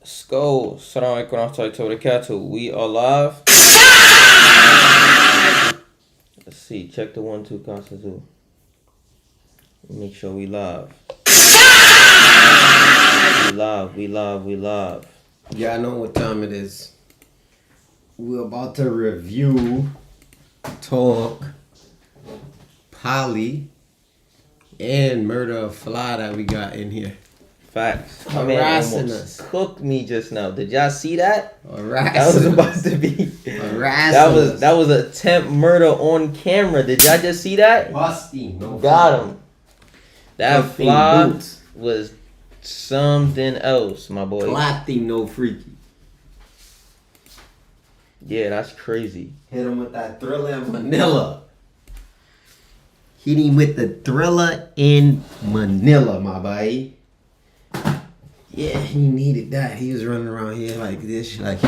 Let's go. Assalamu alaikum warahmatullahi wabarakatuh. We are live. Let's see. Check the 1-2 constant too. Make sure we live. We live. Yeah, I know what time it is. We're about to review, talk, Polly, and Murder of Fly that we got in here. Facts. My man Harassing almost us. cooked me just now. Did y'all see that? Harassing That was us. about to be. Harassing That was attempt murder on camera. Did y'all just see that? Busty. No Got him. That Cuffing fly boots. was something else, my boy. Clapping, no freaky. Yeah, that's crazy. Hit him with that Thriller in Manila. Hit him with the Thriller in Manila, my boy. Yeah, he needed that. He was running around here like this, like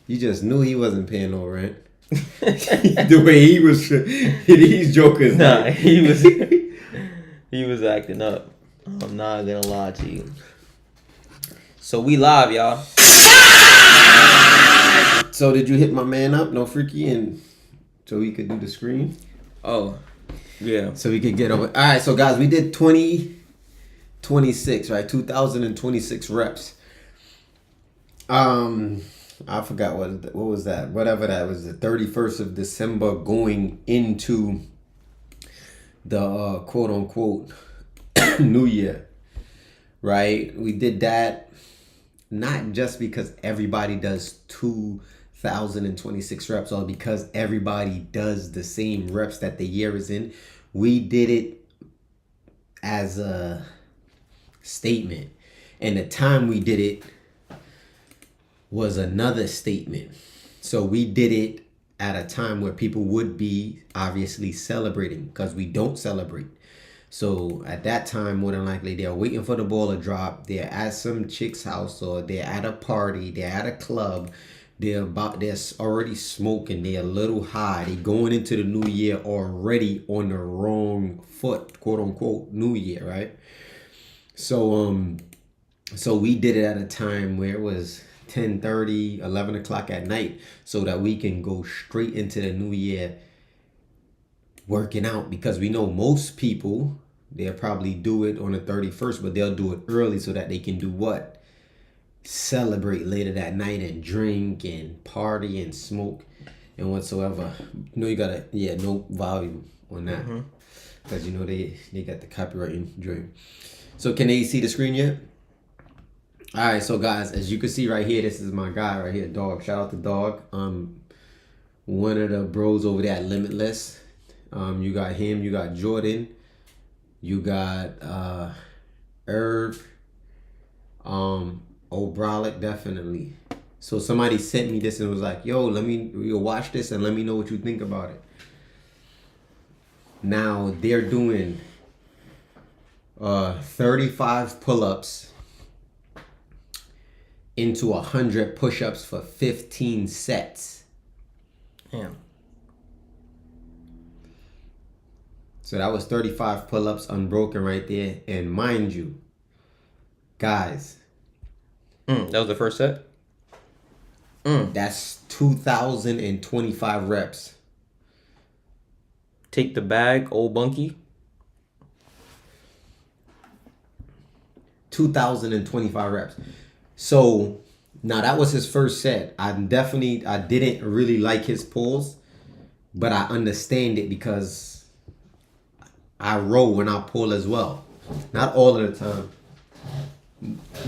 you just knew he wasn't paying no rent. The way he was, these jokers. Nah, like- he was acting up. I'm not gonna lie to you. So we live, y'all. So did you hit my man up, no freaky, and so he could do the screen? Oh, yeah. So we could get over. All right, so guys, we did 26, right? 2026 reps. I forgot what was that? Whatever that was, the 31st of December, going into the quote unquote New Year, right? We did that not just because everybody does 2026 reps or because everybody does the same reps that the year is in. We did it as a statement, and the time we did it was another statement. So we did it at a time where people would be obviously celebrating, because we don't celebrate. So at that time, more than likely, they're waiting for the ball to drop. They're at some chick's house, or they're at a party. They're at a club. They're already smoking. They're a little high. They're going into the new year already on the wrong foot, quote unquote, new year, right? So so we did it at a time where it was 10:30, 11 o'clock at night, so that we can go straight into the new year working out, because we know most people, they'll probably do it on the 31st, but they'll do it early so that they can do what? Celebrate later that night and drink and party and smoke and whatsoever. You know, you gotta, no volume on that, because you know they got the copyright joint. So can they see the screen yet? All right, so guys, as you can see right here, this is my guy right here, Dog. Shout out to Dog. One of the bros over there at Limitless. You got him, you got Jordan, you got Irv, O'Brolic, definitely. So somebody sent me this and was like, yo, you'll watch this and let me know what you think about it. Now they're doing 35 pull-ups into 100 push-ups for 15 sets. Damn. So that was 35 pull-ups unbroken right there. And mind you, guys, That was the first set? that's 2,025 reps. Take the bag, old bunkie. 2,025 reps. So now that was his first set. I didn't really like his pulls, but I understand it because I roll when I pull as well. Not all of the time,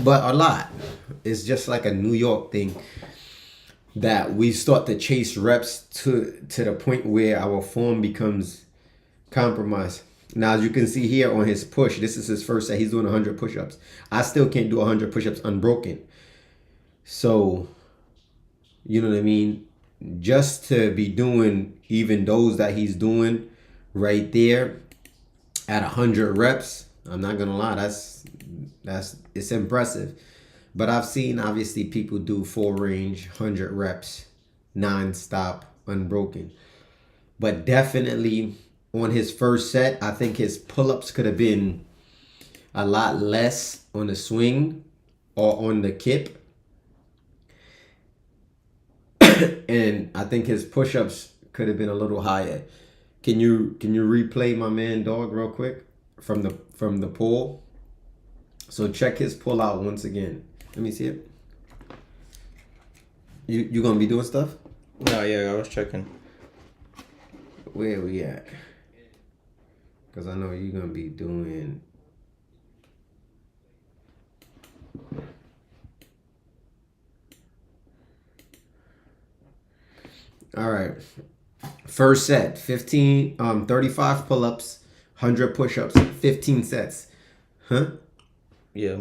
but a lot. It's just like a New York thing that we start to chase reps to the point where our form becomes compromised. Now, as you can see here on his push, this is his first set. He's doing 100 push-ups. I still can't do 100 push-ups unbroken. So, you know what I mean? Just to be doing even those that he's doing right there at 100 reps, I'm not gonna lie, it's impressive. But I've seen obviously people do full range 100 reps non-stop unbroken. But definitely on his first set, I think his pull-ups could have been a lot less on the swing or on the kip. And I think his push-ups could have been a little higher. Can you replay my man dog real quick from the pull? So check his pull out once again. Let me see it. You gonna be doing stuff? No, yeah, I was checking. Where we at? Cause I know you're gonna be doing. All right. First set, 35 pull-ups, 100 push-ups, 15 sets. Huh? Yeah,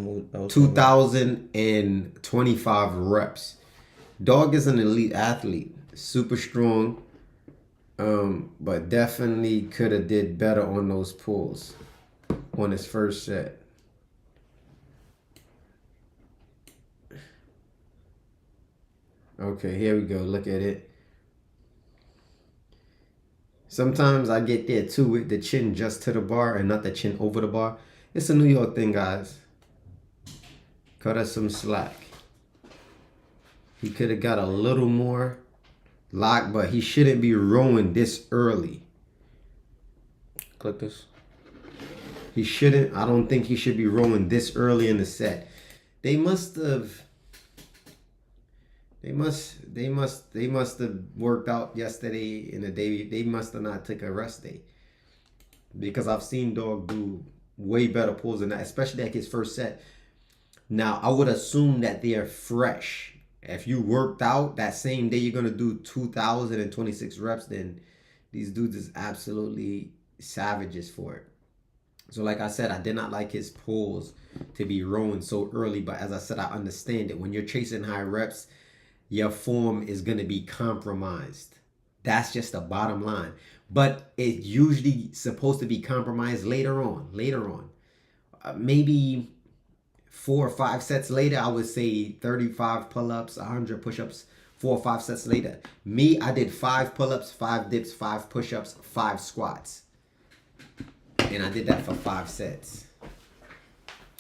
2,025 reps. Dog is an elite athlete, super strong, but definitely could have did better on those pulls on his first set. Okay, here we go. Look at it. Sometimes I get there too with the chin just to the bar and not the chin over the bar. It's a New York thing, guys. Cut us some slack. He could have got a little more lock, but he shouldn't be rowing this early. Click this. He shouldn't. I don't think he should be rowing this early in the set. They must have worked out yesterday in the day. They must have not took a rest day. Because I've seen Dog do way better pulls than that, especially like his first set. Now, I would assume that they're fresh. If you worked out that same day, you're going to do 2,026 reps, then these dudes is absolutely savages for it. So like I said, I did not like his pulls to be rowing so early. But as I said, I understand it. When you're chasing high reps, your form is going to be compromised. That's just the bottom line. But it's usually supposed to be compromised later on. Maybe 4 or 5 sets later, I would say 35 pull-ups, 100 push-ups, 4 or 5 sets later. Me, I did 5 pull-ups, 5 dips, 5 push-ups, 5 squats. And I did that for 5 sets.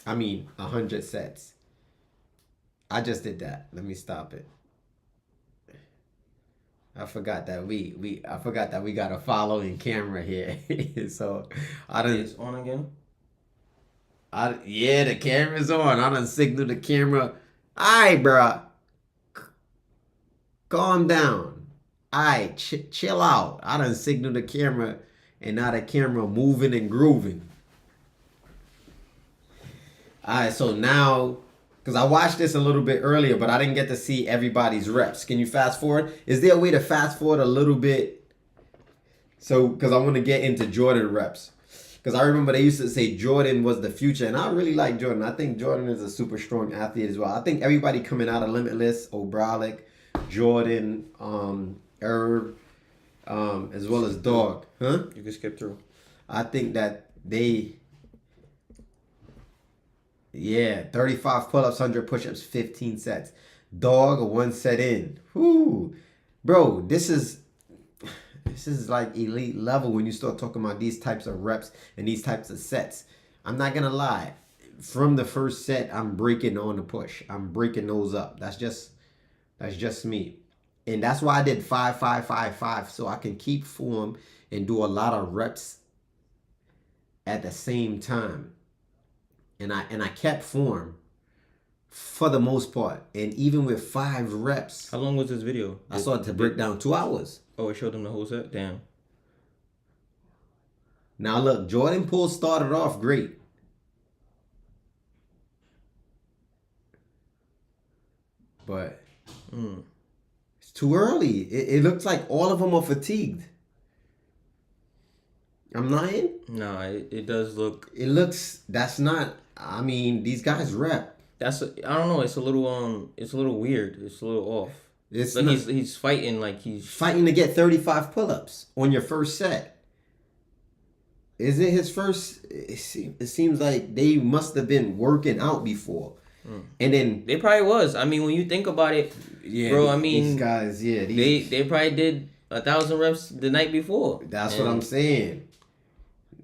100 sets. I just did that. Let me stop it. I forgot that we got a following camera here. So I didn't. It's on again. Yeah, the camera's on. I done signaled the camera. Alright, bro. Calm down. Alright, chill out. I done signaled the camera, and now the camera moving and grooving. Alright, so now, because I watched this a little bit earlier, but I didn't get to see everybody's reps. Can you fast forward? Is there a way to fast forward a little bit? So, because I want to get into Jordan reps. Because I remember they used to say Jordan was the future, and I really like Jordan. I think Jordan is a super strong athlete as well. I think everybody coming out of Limitless, Obrolic, Jordan, Herb, as well as Dog. Huh? You can skip through. I think that they... Yeah, 35 pull-ups, 100 push-ups, 15 sets. Dog, 1 set in. Whoo. Bro, this is like elite level when you start talking about these types of reps and these types of sets. I'm not going to lie. From the first set, I'm breaking on the push. I'm breaking those up. That's just me. And that's why I did 5, 5, 5, 5. So I can keep form and do a lot of reps at the same time. And I kept form for the most part. And even with 5 reps. How long was this video? I started to break down 2 hours. Oh, it showed them the whole set? Damn. Now look, Jordan pull started off great. But it's too early. It looks like all of them are fatigued. I'm lying? No, it does look... It looks... That's not... these guys rep. I don't know. It's a little weird. It's a little off. It's like not, he's fighting like he's... Fighting to get 35 pull-ups on your first set. Is it his first? It seems like they must have been working out before. And then... They probably was. When you think about it, yeah, bro, these guys, yeah. They probably did 1,000 reps the night before. That's what I'm saying.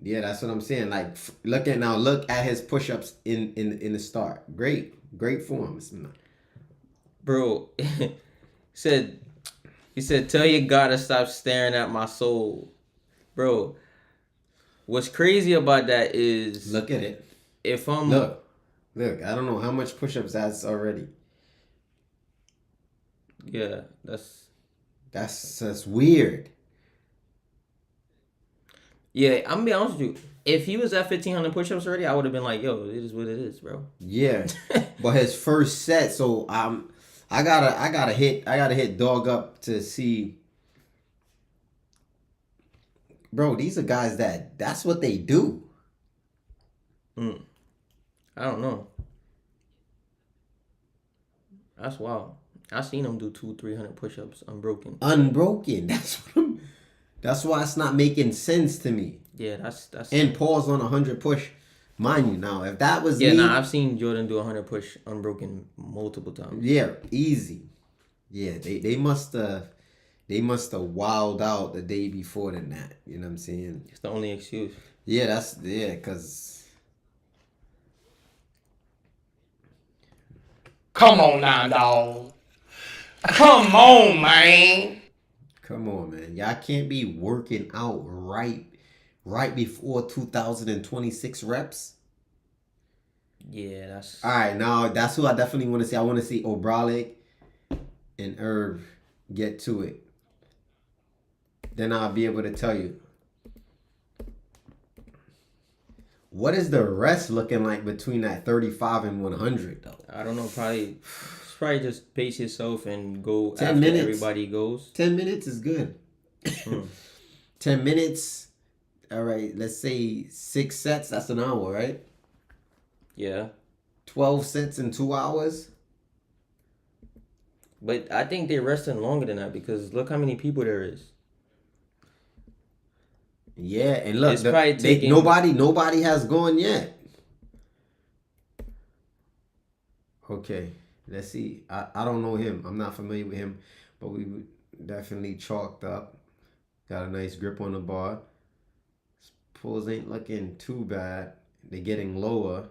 Yeah, that's what I'm saying. Like, look at his push-ups in the start. Great form. Bro, said He said, "Tell your God to stop staring at my soul." Bro, what's crazy about that is Look at it. if I'm Look. I don't know how much push-ups that's already. yeah, That's weird. yeah. I'm gonna be honest with you. If he was at 1,500 push-ups already, I would have been like, "Yo, it is what it is, bro." Yeah, but his first set, so I gotta hit dog up to see. Bro, these are guys that's what they do. I don't know. That's wild. I seen him do 200-300 push-ups unbroken. Unbroken. That's why it's not making sense to me. Yeah, that's. And pause on 100 push, mind you. Now, if that was Yeah, me, nah, I've seen Jordan do 100 push unbroken multiple times. yeah, easy. Yeah, they must have wilded out the day before than that. You know what I'm saying? It's the only excuse. Yeah, cause Come on now, dog. Come on, man. come on, man, y'all can't be working out right before 2026 reps. Yeah, that's. All right, now that's who I definitely want to see. I want to see Obralik and Irv get to it. Then I'll be able to tell you. What is the rest looking like between that 35 and 100 though? I don't know. Probably just pace yourself and go 10 after minutes. everybody goes. 10 minutes is good. 10 minutes. All right, let's say 6 sets. That's an hour, right? Yeah, 12 sets in 2 hours. but I think they're resting longer than that because look how many people there is. Yeah, and look, It's probably taking- nobody has gone yet. Okay, let's see. I don't know him. I'm not familiar with him, but we definitely chalked up. Got a nice grip on the bar. Pulls ain't looking too bad. They're getting lower.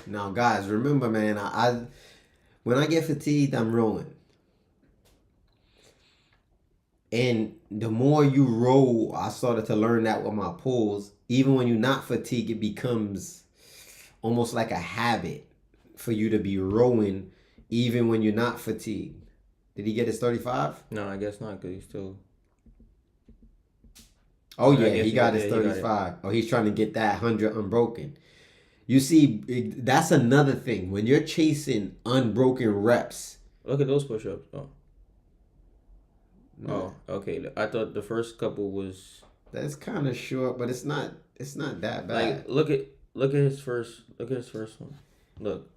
Now, guys, remember, man, I when I get fatigued, I'm rolling. And the more you roll, I started to learn that with my pulls. Even when you're not fatigued, it becomes almost like a habit for you to be rowing, even when you're not fatigued. Did he get his 35? No, I guess not because he's still. Oh, I yeah, guess he got his he got it. 35. Oh, he's trying to get that 100 unbroken. You see, that's another thing. When you're chasing unbroken reps. Look at those push-ups. Oh, okay. I thought the first couple was That's kind of short, but it's not that bad. like look at his first one. Look,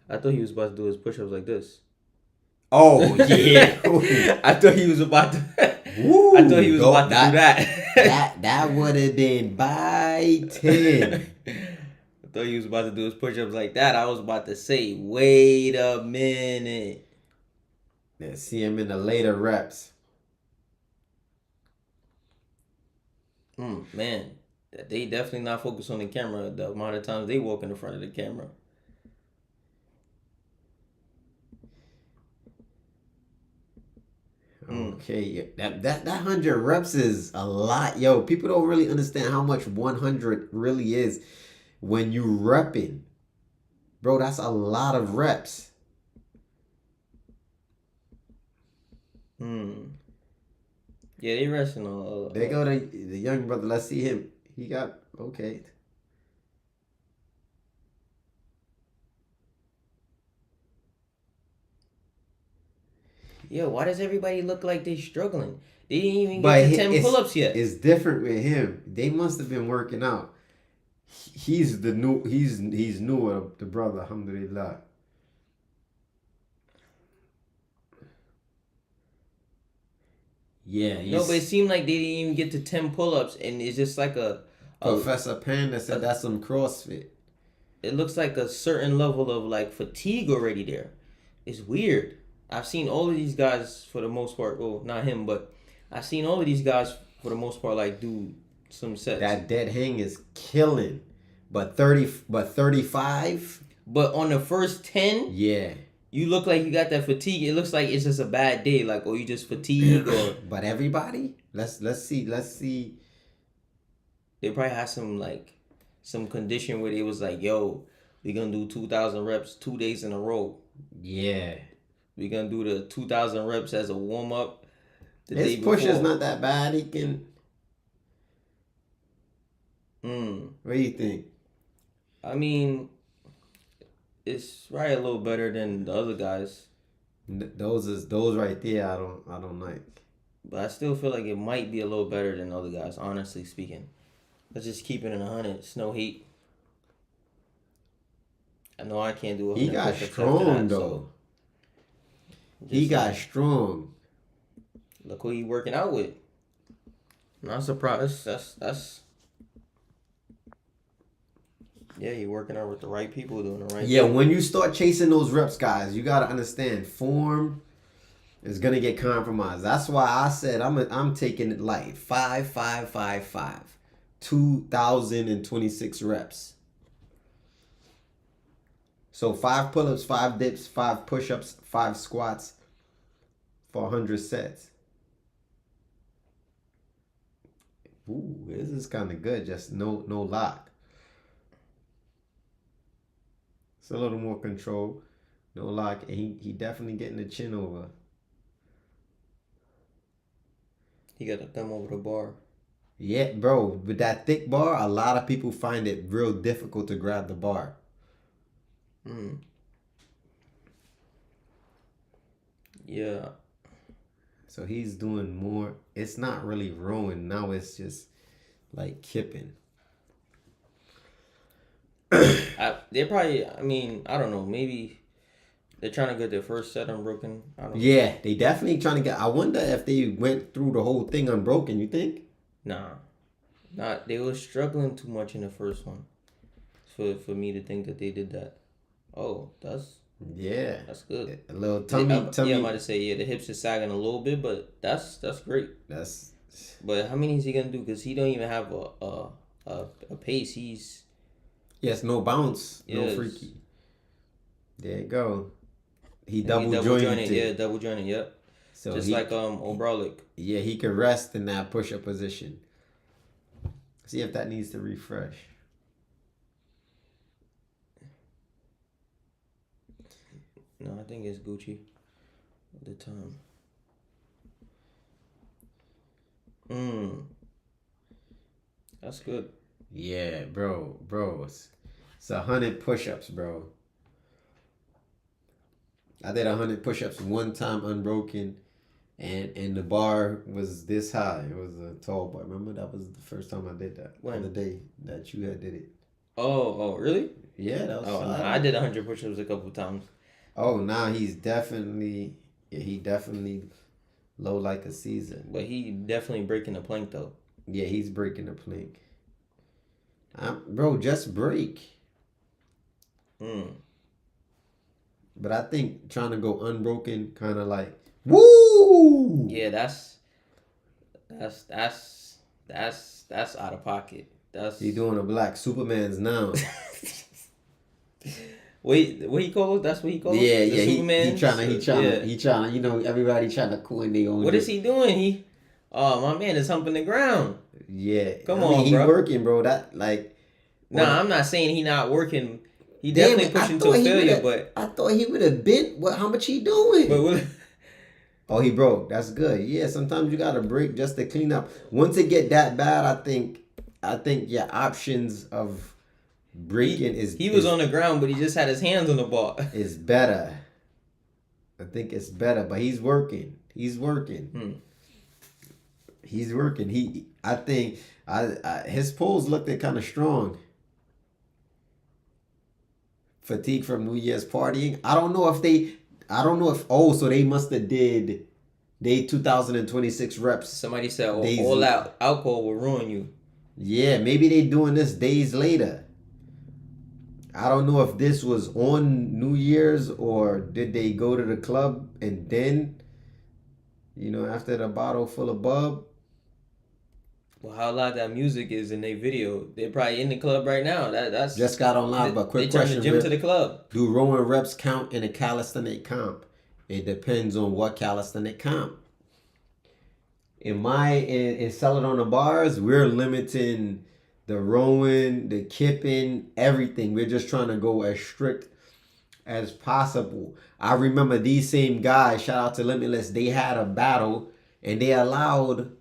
I thought he was about to do his push-ups like this. Oh, yeah. I thought he was about to. Woo, I thought he was about to do that. that would have been by 10. I thought he was about to do his push-ups like that. I was about to say, wait a minute. Yeah, see him in the later reps. Man, they definitely not focused on the camera. The amount of times they walk in the front of the camera. Okay, that 100 reps is a lot. Yo, people don't really understand how much 100 really is when you repping. Bro, that's a lot of reps. Yeah, they resting on. There go the young brother. Let's see him. He got okay. Yeah, why does everybody look like they struggling? They didn't even get to 10 pull-ups yet. It's different with him. They must have been working out. He's new. He's newer. The brother, alhamdulillah. Yeah. No, but it seemed like they didn't even get to 10 pull-ups, and it's just like Professor Panda said that's some CrossFit. It looks like a certain level of like fatigue already there. It's weird. I've seen all of these guys for the most part. Well, not him, but I've seen all of these guys for the most part like do some sets. That dead hang is killing, but 35. But on the first 10, Yeah. you look like you got that fatigue. It looks like it's just a bad day. Like, oh, you just fatigue or But everybody, let's see. they probably had some condition where they was like, yo, we gonna do 2,000 reps 2 days in a row. Yeah, We gonna do the 2,000 reps as a warm up the his day before. push is not that bad. He can. What do you think? I mean, it's probably a little better than the other guys, Those right there. I don't like. but I still feel like it might be a little better than the other guys. Honestly speaking, let's just keep it in 100. It's no hate. I know I can't do 100. He got push-ups after strong that, though. so He just got strong. look who he working out with. Not surprised. That's. Yeah, you working out with the right people doing the right Yeah, thing. when you start chasing those reps, guys, you gotta understand form is gonna get compromised. That's why I said I'm taking it light. 5, 5, 5, 5. 2,026 reps. So 5 pull-ups, 5 dips, 5 push-ups, 5 squats for 100 sets. Ooh, this is kind of good. Just no lock. It's a little more control. No lock. And he definitely getting the chin over. He got to thumb over the bar. Yeah, bro. With that thick bar, a lot of people find it real difficult to grab the bar. Yeah. So he's doing more. It's not really rowing. Now it's just like kipping. They're probably, I mean, I don't know, maybe they're trying to get their first set unbroken. I don't know. Yeah, they definitely trying to get. I wonder if they went through the whole thing unbroken. You think? Nah. Not, they were struggling too much in the first one for me to think that they did that. Oh, that's good. A little Yeah, tummy. I'm about to say, the hips are sagging a little bit, but that's great. But how many is he gonna do? Because he don't even have a pace. He's Yes, no bounce, no Yes. freaky. There you go. He and double he jointed. Yeah, double jointed. Yep. So Just he, like Obrolic. yeah, he can rest in that push-up position. See if that needs to refresh. No, I think it's Gucci at the time. That's good. Yeah, bro. It's 100 push-ups, bro. I did 100 push-ups one time unbroken, and the bar was this high. It was a tall bar. Remember, that was the first time I did that. When? The day that you had did it. Oh, really? Yeah, that was. Oh, nah, I did 100 push-ups a couple times. Oh, now he definitely low like a season. But he definitely breaking the plank though. Yeah, he's breaking the plank. Bro, just break. But I think trying to go unbroken, kind of like, woo. Yeah, that's out of pocket. That's He doing a black Superman's now. Wait, what he called? That's what he called. Yeah, The yeah. He Superman? trying. You know, everybody trying to coin their own. What is he doing? My man is humping the ground. Yeah, Come I mean, on, he bro. working, bro. That like. Nah, I'm not saying he not working. He definitely pushing to failure, but I thought he would have bent. What? How much he doing? what, Oh, he broke. That's good. Yeah, sometimes you gotta break just to clean up. Once it get that bad, I think your options of breaking he was on the ground, but he just had his hands on the ball. is better. I think it's better, but he's working. He's working. I think his pulls looked kind of strong. Fatigue from New Year's partying. I don't know if so they must have did 2026 reps. Somebody said Days- all out alcohol will ruin you. Yeah, maybe they doing this days later. I don't know if this was on New Year's or did they go to the club and then, after the bottle full of bub. Well, how loud that music is in their video. They're probably in the club right now. That's Just got on live, but quick they turn question, the gym Rip. to the club. Do rowing reps count in a calisthenic comp? It depends on what calisthenic comp. In selling on the bars, we're limiting the rowing, the kipping, everything. We're just trying to go as strict as possible. I remember these same guys, shout out to Limitless, they had a battle and they allowed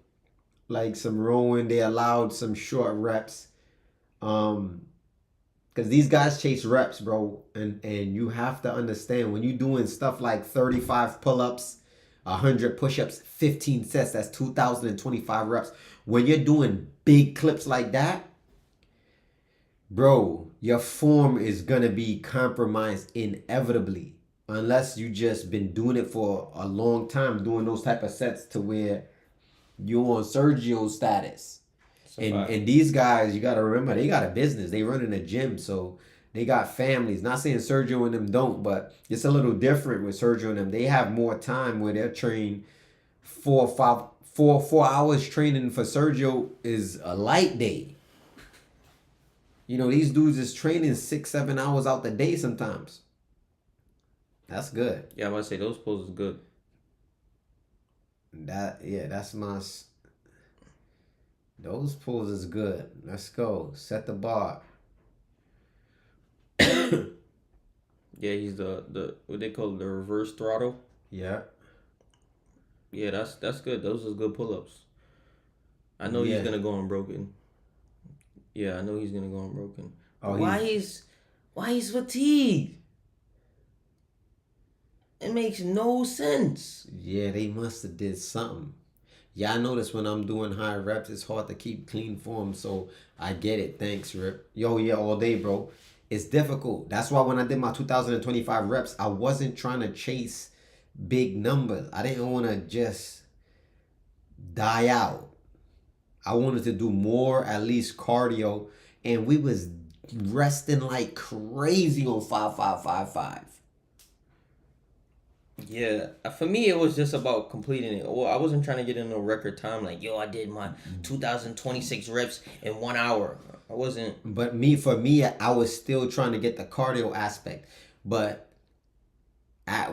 like some rowing, they allowed some short reps. Because these guys chase reps, bro. And you have to understand when you're doing stuff like 35 pull-ups, 100 push-ups, 15 sets, that's 2,025 reps. When you're doing big clips like that, bro, your form is gonna be compromised inevitably. Unless you just been doing it for a long time, doing those type of sets to where you're on Sergio status. And these guys, you got to remember, they got a business. They run in a gym, so they got families. Not saying Sergio and them don't, but it's a little different with Sergio and them. They have more time where they're trained 4 hours training for Sergio is a light day. You know, these dudes is training 6-7 hours out the day sometimes. That's good. Yeah, I'm about to say those poses good. That's my. Those pulls is good. Let's go. Set the bar. Yeah, he's the what they call it, the reverse throttle. Yeah. Yeah, that's good. Those are good pull-ups. I know he's gonna go unbroken. Yeah, I know he's gonna go unbroken. Oh, why he's fatigued? It makes no sense. Yeah, they must have did something. Yeah, I notice when I'm doing high reps, it's hard to keep clean form. So I get it. Thanks, Rip. Yo, yeah, all day, bro. It's difficult. That's why when I did my 2,025 reps, I wasn't trying to chase big numbers. I didn't want to just die out. I wanted to do more, at least cardio. And we was resting like crazy on 5-5-5-5. Yeah, for me it was just about completing it. Well, I wasn't trying to get in a record time like, yo, I did my 2,026 reps in 1 hour. I wasn't. But for me, I was still trying to get the cardio aspect. But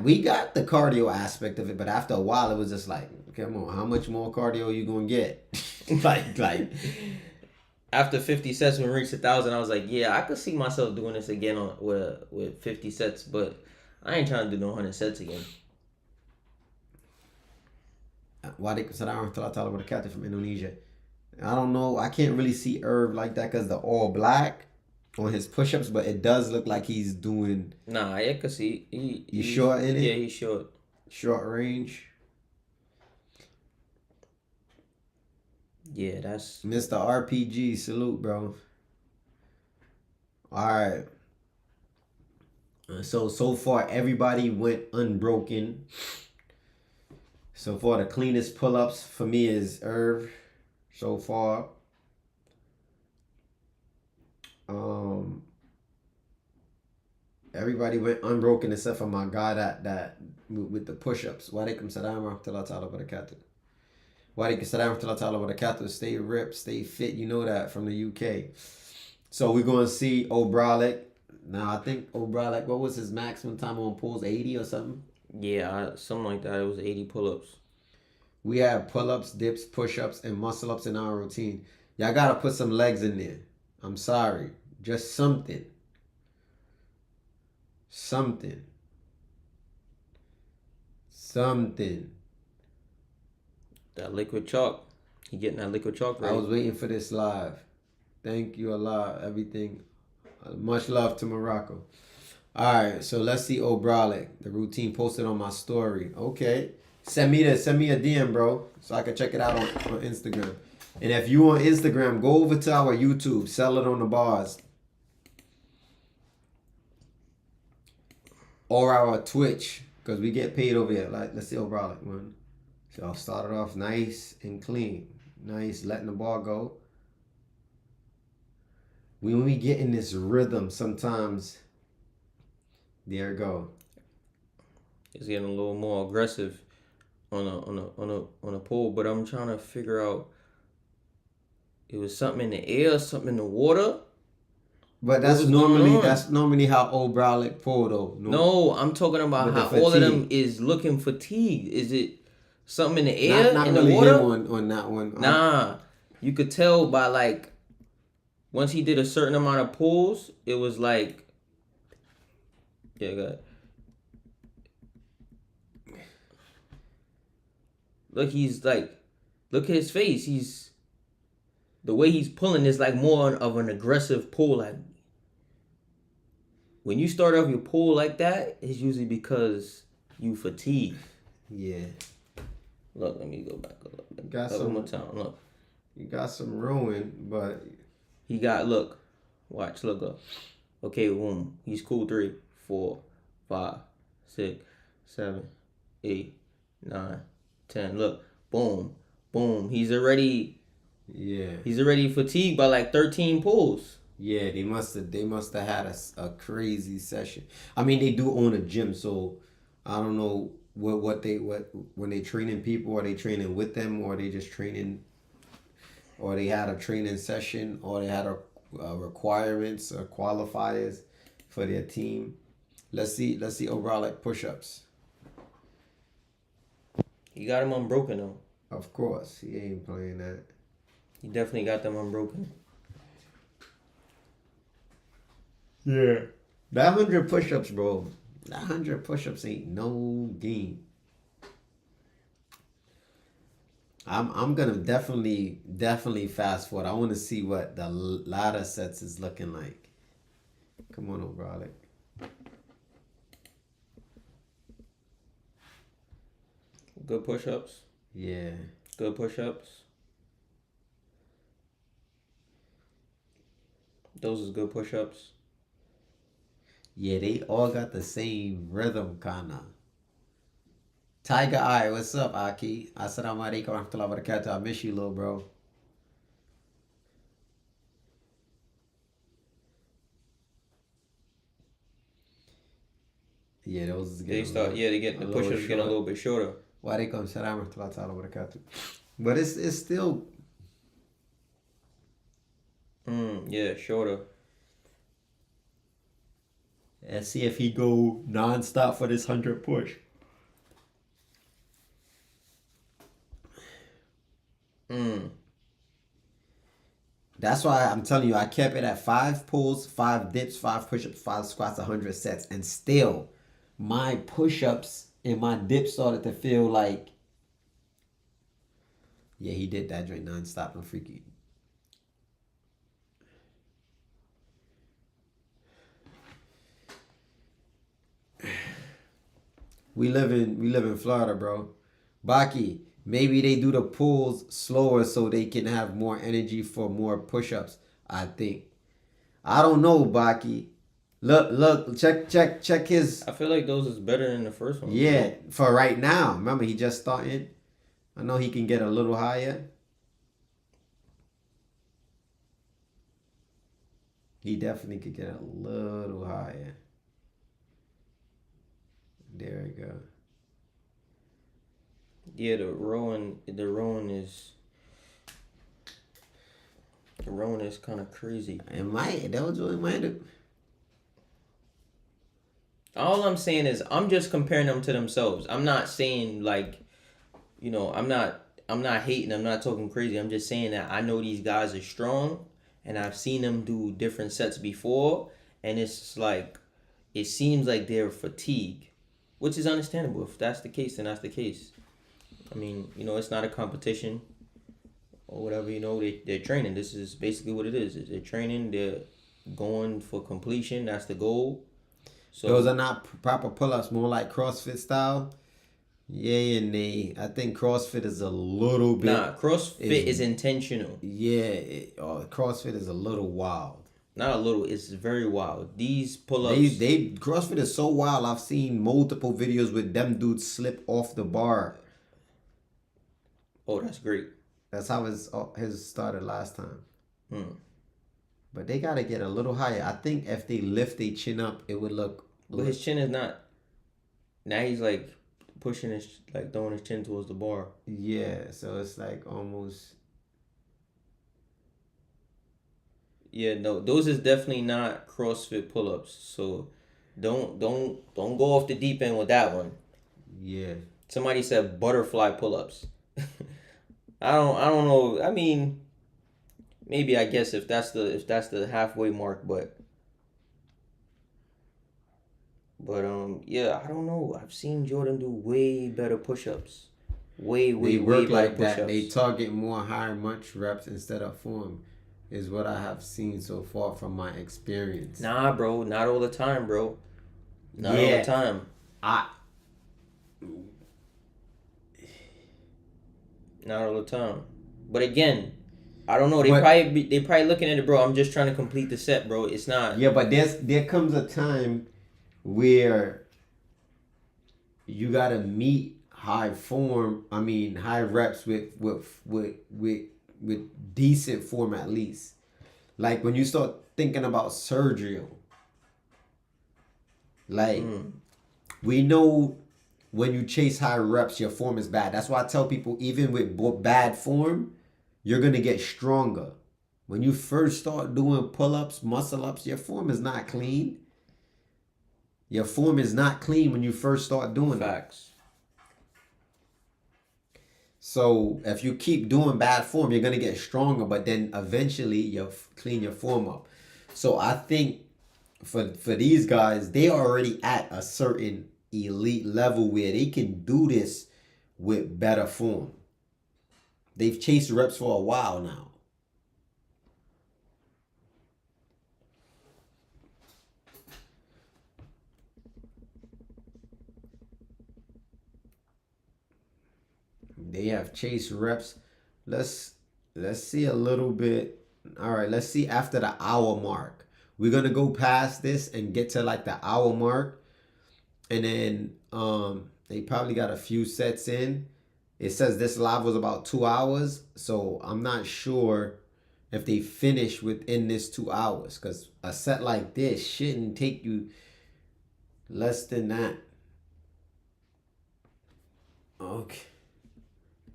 we got the cardio aspect of it. But after a while, it was just like, come on, how much more cardio are you gonna get? like. After 50 sets, when we reached 1,000, I was like, yeah, I could see myself doing this again with 50 sets, but I ain't trying to do no 100 sets again. Wadikum Salam Talatala with a captain from Indonesia. I don't know. I can't really see Irv like that because the all black on his push-ups, but it does look like he's doing. Nah, I could see. He's short in it? Yeah, he's short. Short range. Yeah, that's. Mr. RPG, salute, bro. All right. So far, everybody went unbroken. So far, the cleanest pull-ups for me is Irv. So far. Everybody went unbroken except for my guy that with the push-ups. Walaikum salam wa rahmatullahi ta'ala wa barakatuh. Walaikum salam wa rahmatullahi ta'ala wa barakatuh. Stay ripped, stay fit. You know that from the UK. So we're going to see O'Bralick. Now, I think O'Bralick, what was his maximum time on pulls? 80 or something? Yeah, something like that. It was 80 pull-ups. We have pull-ups, dips, push-ups, and muscle-ups in our routine. Y'all got to put some legs in there. I'm sorry. Just something. Something. That liquid chalk. He getting that liquid chalk right. I was waiting for this live. Thank you Allah. Everything. Much love to Morocco. All right, so let's see O'Bralick. The routine posted on my story. Okay. Send me a DM, bro, so I can check it out on Instagram. And if you on Instagram, go over to our YouTube. Sell it on the bars. Or our Twitch, because we get paid over here. Like, let's see O'Bralick, man. So I'll start it off nice and clean. Nice, letting the ball go. When we get in this rhythm, sometimes, there it go. It's getting a little more aggressive on a pull, but I'm trying to figure out It was something in the air, something in the water. But was going on? that's normally how old Brolic pull though. No, I'm talking about With the how all of them fatigue. is looking fatigued. Is it something in the air, Not in the really water? him on that one. Nah, you could tell by like once he did a certain amount of pulls, it was like, yeah, go ahead. Look, he's like, look at his face. He's the way he's pulling is like more of an aggressive pull. Like when you start off your pull like that, it's usually because you fatigue. Yeah. Look, let me go back a little bit. Got One some- more time. Look, You got some ruin, but he got. Look, watch. Look up. Okay, boom. He's cool. 3, 4, 5, 6, 7, 8, 9, 10. Look, boom, boom. He's already fatigued by like 13 pulls. yeah, they must have had a crazy session. I mean, they do own a gym, so I don't know what when they training people, are they training with them, or are they just training, or they had a training session, or they had a requirements or qualifiers for their team. Let's see overall like push-ups. He got him unbroken though. Of course, he ain't playing that. He definitely got them unbroken. Yeah. That 100 push-ups, bro. That 100 push-ups ain't no game. I'm gonna definitely fast forward. I want to see what the ladder sets is looking like. Come on, O'Brien. Good push-ups. Yeah. Good push-ups. Those is good push-ups. Yeah, they all got the same rhythm, kinda. Tiger Eye, what's up, Aki? Assalamu alaikum wa rahmatullahi wa barakatuh. I miss you, little bro. Yeah, those is getting the push-ups getting a little bit shorter. Wa alaikum salam wa rahmatullahi wa barakatuh. But it's still Yeah, shorter. Let's see if he go non-stop for this 100 push. That's why I'm telling you, I kept it at 5 pulls, 5 dips, 5 push-ups, 5 squats, 100 sets. And still, my push-ups and my dips started to feel like, yeah, he did that joint non-stop and freaky. We live in Florida, bro. Baki, maybe they do the pulls slower so they can have more energy for more push-ups. I think. I don't know, Baki. Look, check his. I feel like those is better than the first one. Yeah, for right now. Remember, he just started. I know he can get a little higher. He definitely could get a little higher. There we go. Yeah, the rowing is kind of crazy. That was what it might have. All I'm saying is I'm just comparing them to themselves. I'm not saying like, I'm not hating. I'm not talking crazy. I'm just saying that I know these guys are strong, and I've seen them do different sets before, and it's just like, it seems like they're fatigued, which is understandable. If that's the case, then that's the case. I mean, it's not a competition or whatever. They're training. This is basically what it is. They're training. They're going for completion. That's the goal. So Those are not proper pull-ups, more like CrossFit style. Yeah, and I think CrossFit is a little bit. Nah, CrossFit is intentional. Yeah, CrossFit is a little wild. Not a little. It's very wild. These pull-ups. CrossFit is so wild. I've seen multiple videos with them dudes slip off the bar. Oh, that's great. That's how his started last time. Hmm. But they gotta get a little higher. I think if they lift their chin up, it would look. But his chin is not. Now he's like pushing throwing his chin towards the bar. Yeah, so it's like almost. Yeah, no, those is definitely not CrossFit pull-ups. So don't go off the deep end with that one. Yeah. Somebody said butterfly pull-ups. I don't know. I mean, maybe I guess if that's the halfway mark, but yeah, I don't know. I've seen Jordan do way better push-ups. Way, They way, way work better like that. They push-ups. target more higher munch reps instead of form, is what I have seen so far from my experience. Nah, bro, not all the time, bro. Not all the Yeah, time. I Not all the time. But again, I don't know. but They probably looking at it, bro. I'm just trying to complete the set, bro. It's not. yeah, but there comes a time where you gotta meet high form. I mean, high reps with decent form at least. Like when you start thinking about Sergio, like we know when you chase high reps, your form is bad. That's why I tell people, even with bad form, you're gonna get stronger. When you first start doing pull-ups, muscle-ups, your form is not clean. Your form is not clean when you first start doing it. Facts. So if you keep doing bad form, you're gonna get stronger, but then eventually you'll clean your form up. So I think for these guys, they are already at a certain elite level where they can do this with better form. They've chased reps for a while now. They have chased reps. Let's see a little bit. All right, let's see after the hour mark. We're gonna go past this and get to like the hour mark, and then they probably got a few sets in. It says this live was about 2 hours, so I'm not sure if they finish within this 2 hours, because a set like this shouldn't take you less than that. Okay.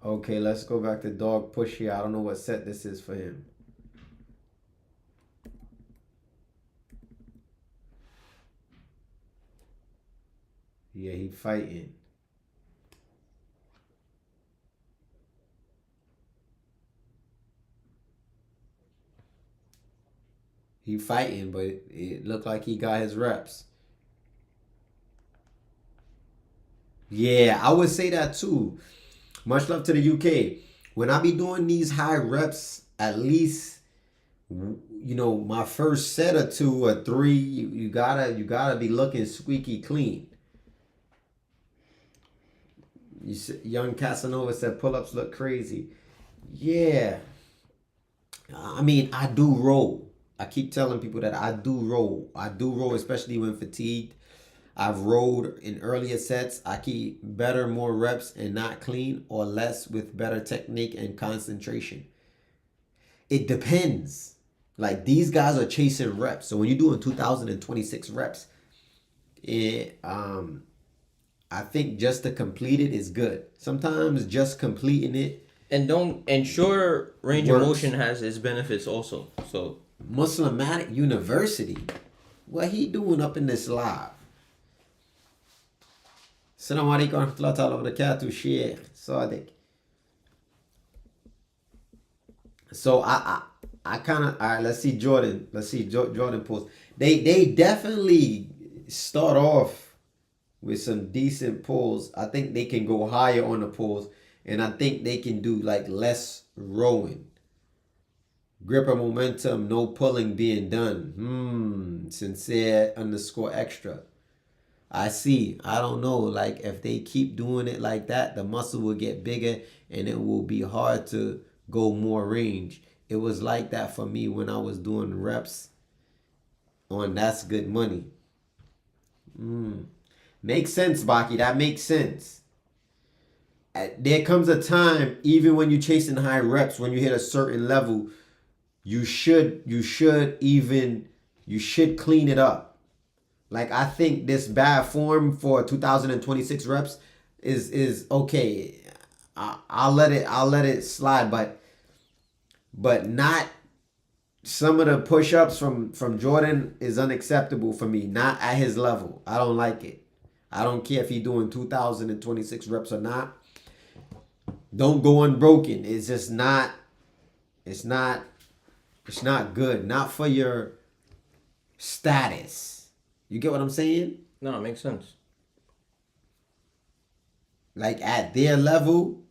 Okay, let's go back to Dog Push here. I don't know what set this is for him. Yeah, he fighting. He fighting, but it looked like he got his reps. Yeah, I would say that too. Much love to the UK. When I be doing these high reps, at least my first set or two or three, you gotta be looking squeaky clean. Young Casanova said pull-ups look crazy. Yeah, I mean I do roll. I keep telling people that I do roll. I do roll, especially when fatigued. I've rolled in earlier sets. I keep better, more reps and not clean, or less with better technique and concentration. It depends. Like these guys are chasing reps. So when you're doing 2026 reps, I think just to complete it is good. Sometimes just completing it And sure, range of works. motion has its benefits also. So Muslematic University, what he doing up in this live? Assalamu alaikum wa rahmatullahi ta'ala wa barakatuh, Sheikh Sadiq. So I kind of, all right, let's see Jordan. Let's see Jordan pulls. They definitely start off with some decent pulls. I think they can go higher on the pulls, and I think they can do like less rowing. Gripper momentum, no pulling being done. Sincere _ extra. I see. I don't know. Like if they keep doing it like that, the muscle will get bigger and it will be hard to go more range. It was like that for me when I was doing reps on That's Good Money. Makes sense, Baki. That makes sense. There comes a time, even when you're chasing high reps, when you hit a certain level, you should clean it up. Like I think this bad form for 2026 reps is okay. I'll let it slide, but not some of the push-ups from Jordan is unacceptable for me. Not at his level. I don't like it. I don't care if he's doing 2,026 reps or not. Don't go unbroken. It's just not. It's not good. Not for your status. You get what I'm saying? No, it makes sense. Like at their level.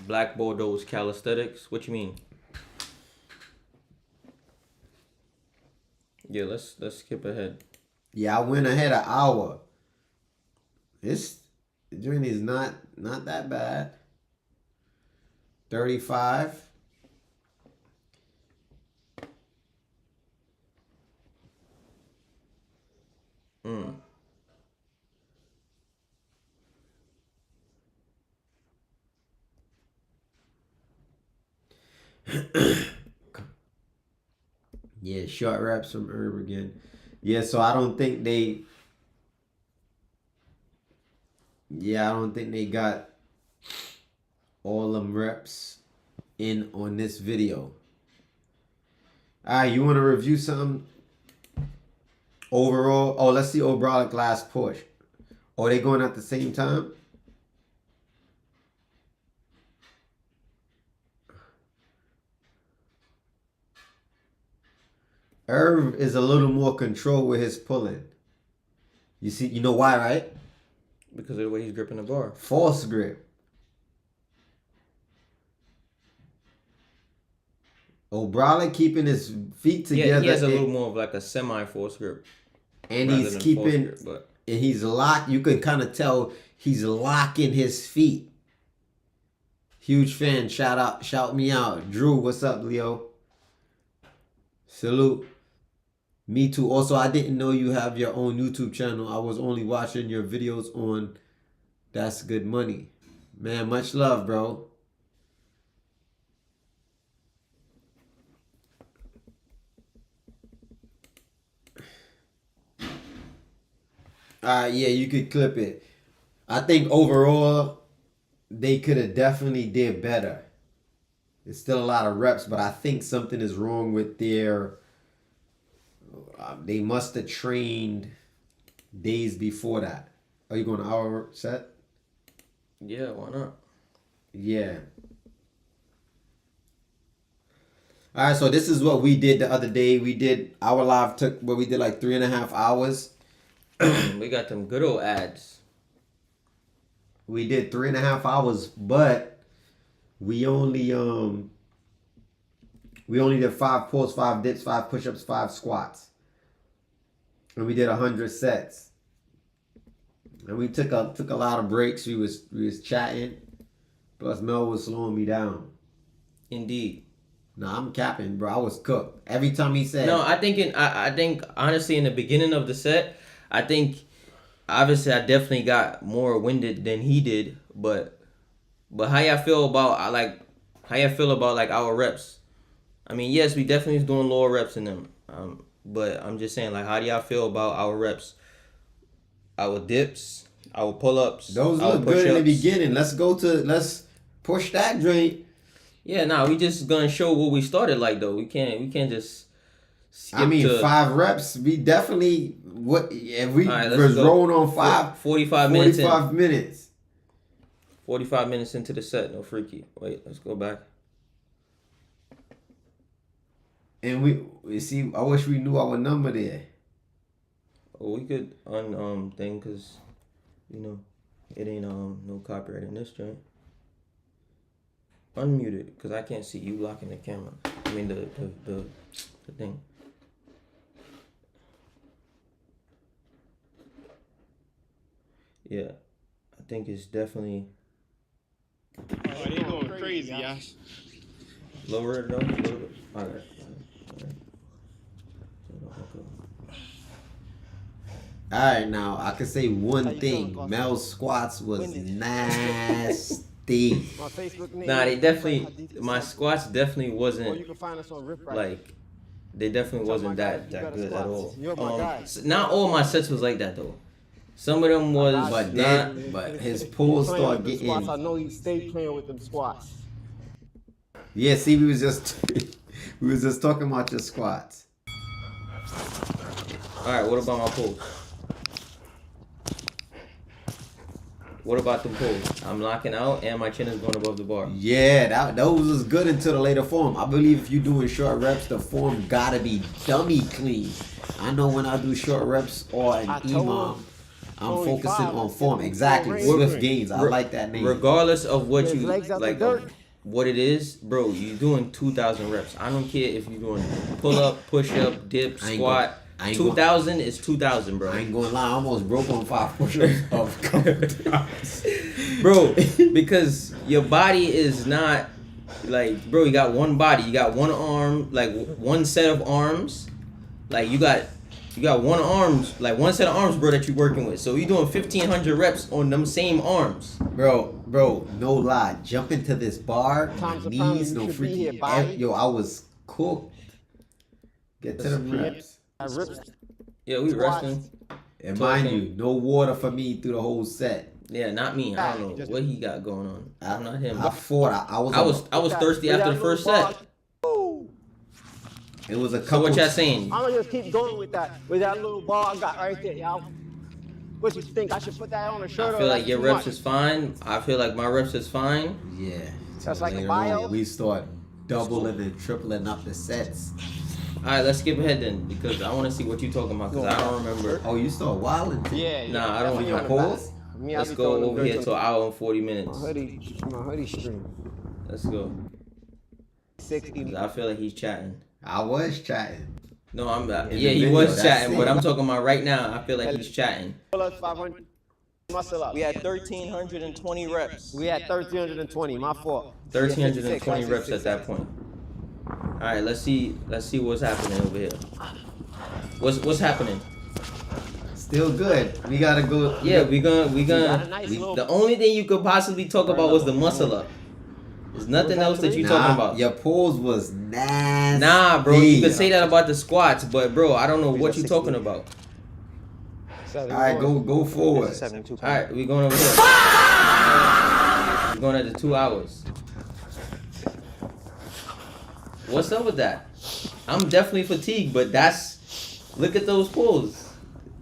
Black Bordeaux's calisthenics. What you mean? Yeah, let's skip ahead. Yeah, I went ahead an hour. This journey is not that bad. 35. Yeah, short reps from Herb again. Yeah, so I don't think they. Yeah, I don't think they got all them reps in on this video. Alright, you want to review something overall? Oh, let's see O'Brien last push. Oh, they going at the same time? Irv is a little more control with his pulling. You see, you know why, right? Because of the way he's gripping the bar. False grip. O'Brien keeping his feet together. Yeah, he has a little more of like a semi-force grip. And he's keeping, grip, but... and he's locked. You can kind of tell he's locking his feet. Huge fan. Shout me out. Drew, what's up, Leo? Salute. Me too. Also, I didn't know you have your own YouTube channel. I was only watching your videos on That's Good Money. Man, much love, bro. Yeah, you could clip it. I think overall, they could have definitely did better. It's still a lot of reps, but I think something is wrong with their... they must have trained days before that. Are you going to hour set? Yeah, why not? Yeah. All right, so this is what we did the other day. We did our live took what we did like 3.5 hours. We got them good old ads. We did 3.5 hours, but we only did 5 pulls, 5 dips, 5 push-ups, 5 squats. And we did 100 sets. And we took a lot of breaks. We was chatting. Plus Mel was slowing me down. Indeed. Nah, I'm capping, bro. I was cooked. Every time he said... No, I think honestly in the beginning of the set, I think obviously I definitely got more winded than he did, but how y'all feel about our reps? I mean, yes, we definitely was doing lower reps in them. But I'm just saying, like, how do y'all feel about our reps? Our dips, our pull-ups, those look good in the beginning. Let's push that joint. Yeah, nah, we just gonna show what we started like though. We can't just skip 5 reps. We definitely if we was rolling on 45 minutes. 45 minutes. 45 minutes into the set, no freaky. Wait, let's go back. And we see. I wish we knew our number there. Oh, we could thing because, it ain't no copyright in this joint. Unmuted because I can't see you blocking the camera. I mean the thing. Yeah, I think it's definitely. Oh, they going crazy, y'all. Lower it though. A little bit. All right. Alright, now I can say one thing. Mel's squats was nasty. Nah, my squats definitely wasn't like, they definitely wasn't that good at all. Not all my sets was like that though. Some of them was But not. then, but his pulls Playing start with them getting. squats, I know he stayed playing with them squats. Yeah, see, we was just talking about your squats. All right, what about my pulls? What about the pulls? I'm locking out and my chin is going above the bar. Yeah, those was good until the later form. I believe if you're doing short reps, the form gotta be dummy clean. I know when I do short reps or an I told EMOM, him, I'm only focusing five. on form. Exactly, Range. swift gains. I like that name. Regardless of what His you legs out the like, dirt. what it is, bro. You doing 2,000 reps. I don't care if you're doing pull up, push up, dip, I ain't squat. I ain't 2,000 is 2,000, bro. I ain't gonna lie, I almost broke on 5 push-ups of a couple times. Bro, because your body is not like, bro, you got one body, you got one arm, like one set of arms, like you got one arms, like one set of arms, bro, that you're working with. So you're doing 1,500 reps on them same arms. Bro, no lie. Jump into this bar, my Times upon knees, you no should be here, freaking body. Yo, I was cooked. Get to the reps. I ripped. Yeah, we Squats. resting. And mind Talking. you, no water for me through the whole set. Yeah, not me. I don't know what he got going on. I'm not him. I fought. I I was thirsty after the first set. It was a So couple. what y'all saying? I'm gonna just keep going with that little ball I got right there, y'all. What you think? I should put that on a shirt? I or feel that's like your too reps much? is fine. I feel like my reps is fine. Yeah. That's So like a later bio? on, we start doubling and tripling up the sets. All right, let's skip ahead then because I want to see what you talking about because I don't remember. Oh, you start wilding too. Yeah. Nah, I don't That's want on to the back. pause. Me, I Let's be go throwing them over here dirty to an hour and 40 my minutes. hoodie stream. Let's go. 60. I feel like he's chatting. I was chatting. No, I'm not. In Yeah, the he video, was that's chatting, it. but I'm talking about right now. I feel like he's chatting. Plus 500. Muscle up. We had 1,320 reps. We had 1,320. My fault. 1,320 reps at that point. All right, let's see what's happening over here. What's happening? Still good. We gotta go. Yeah, we got a gonna. nice we- little. The only thing you could possibly talk about was the muscle up. There's nothing else that you talking about. Your pulls was nasty. Nah, bro, you could say that about the squats, but bro, I don't know what you 60. talking about. All right, go forward. 72. All right, we going over here. We're going at the 2 hours. What's up with that? I'm definitely fatigued, but look at those pulls.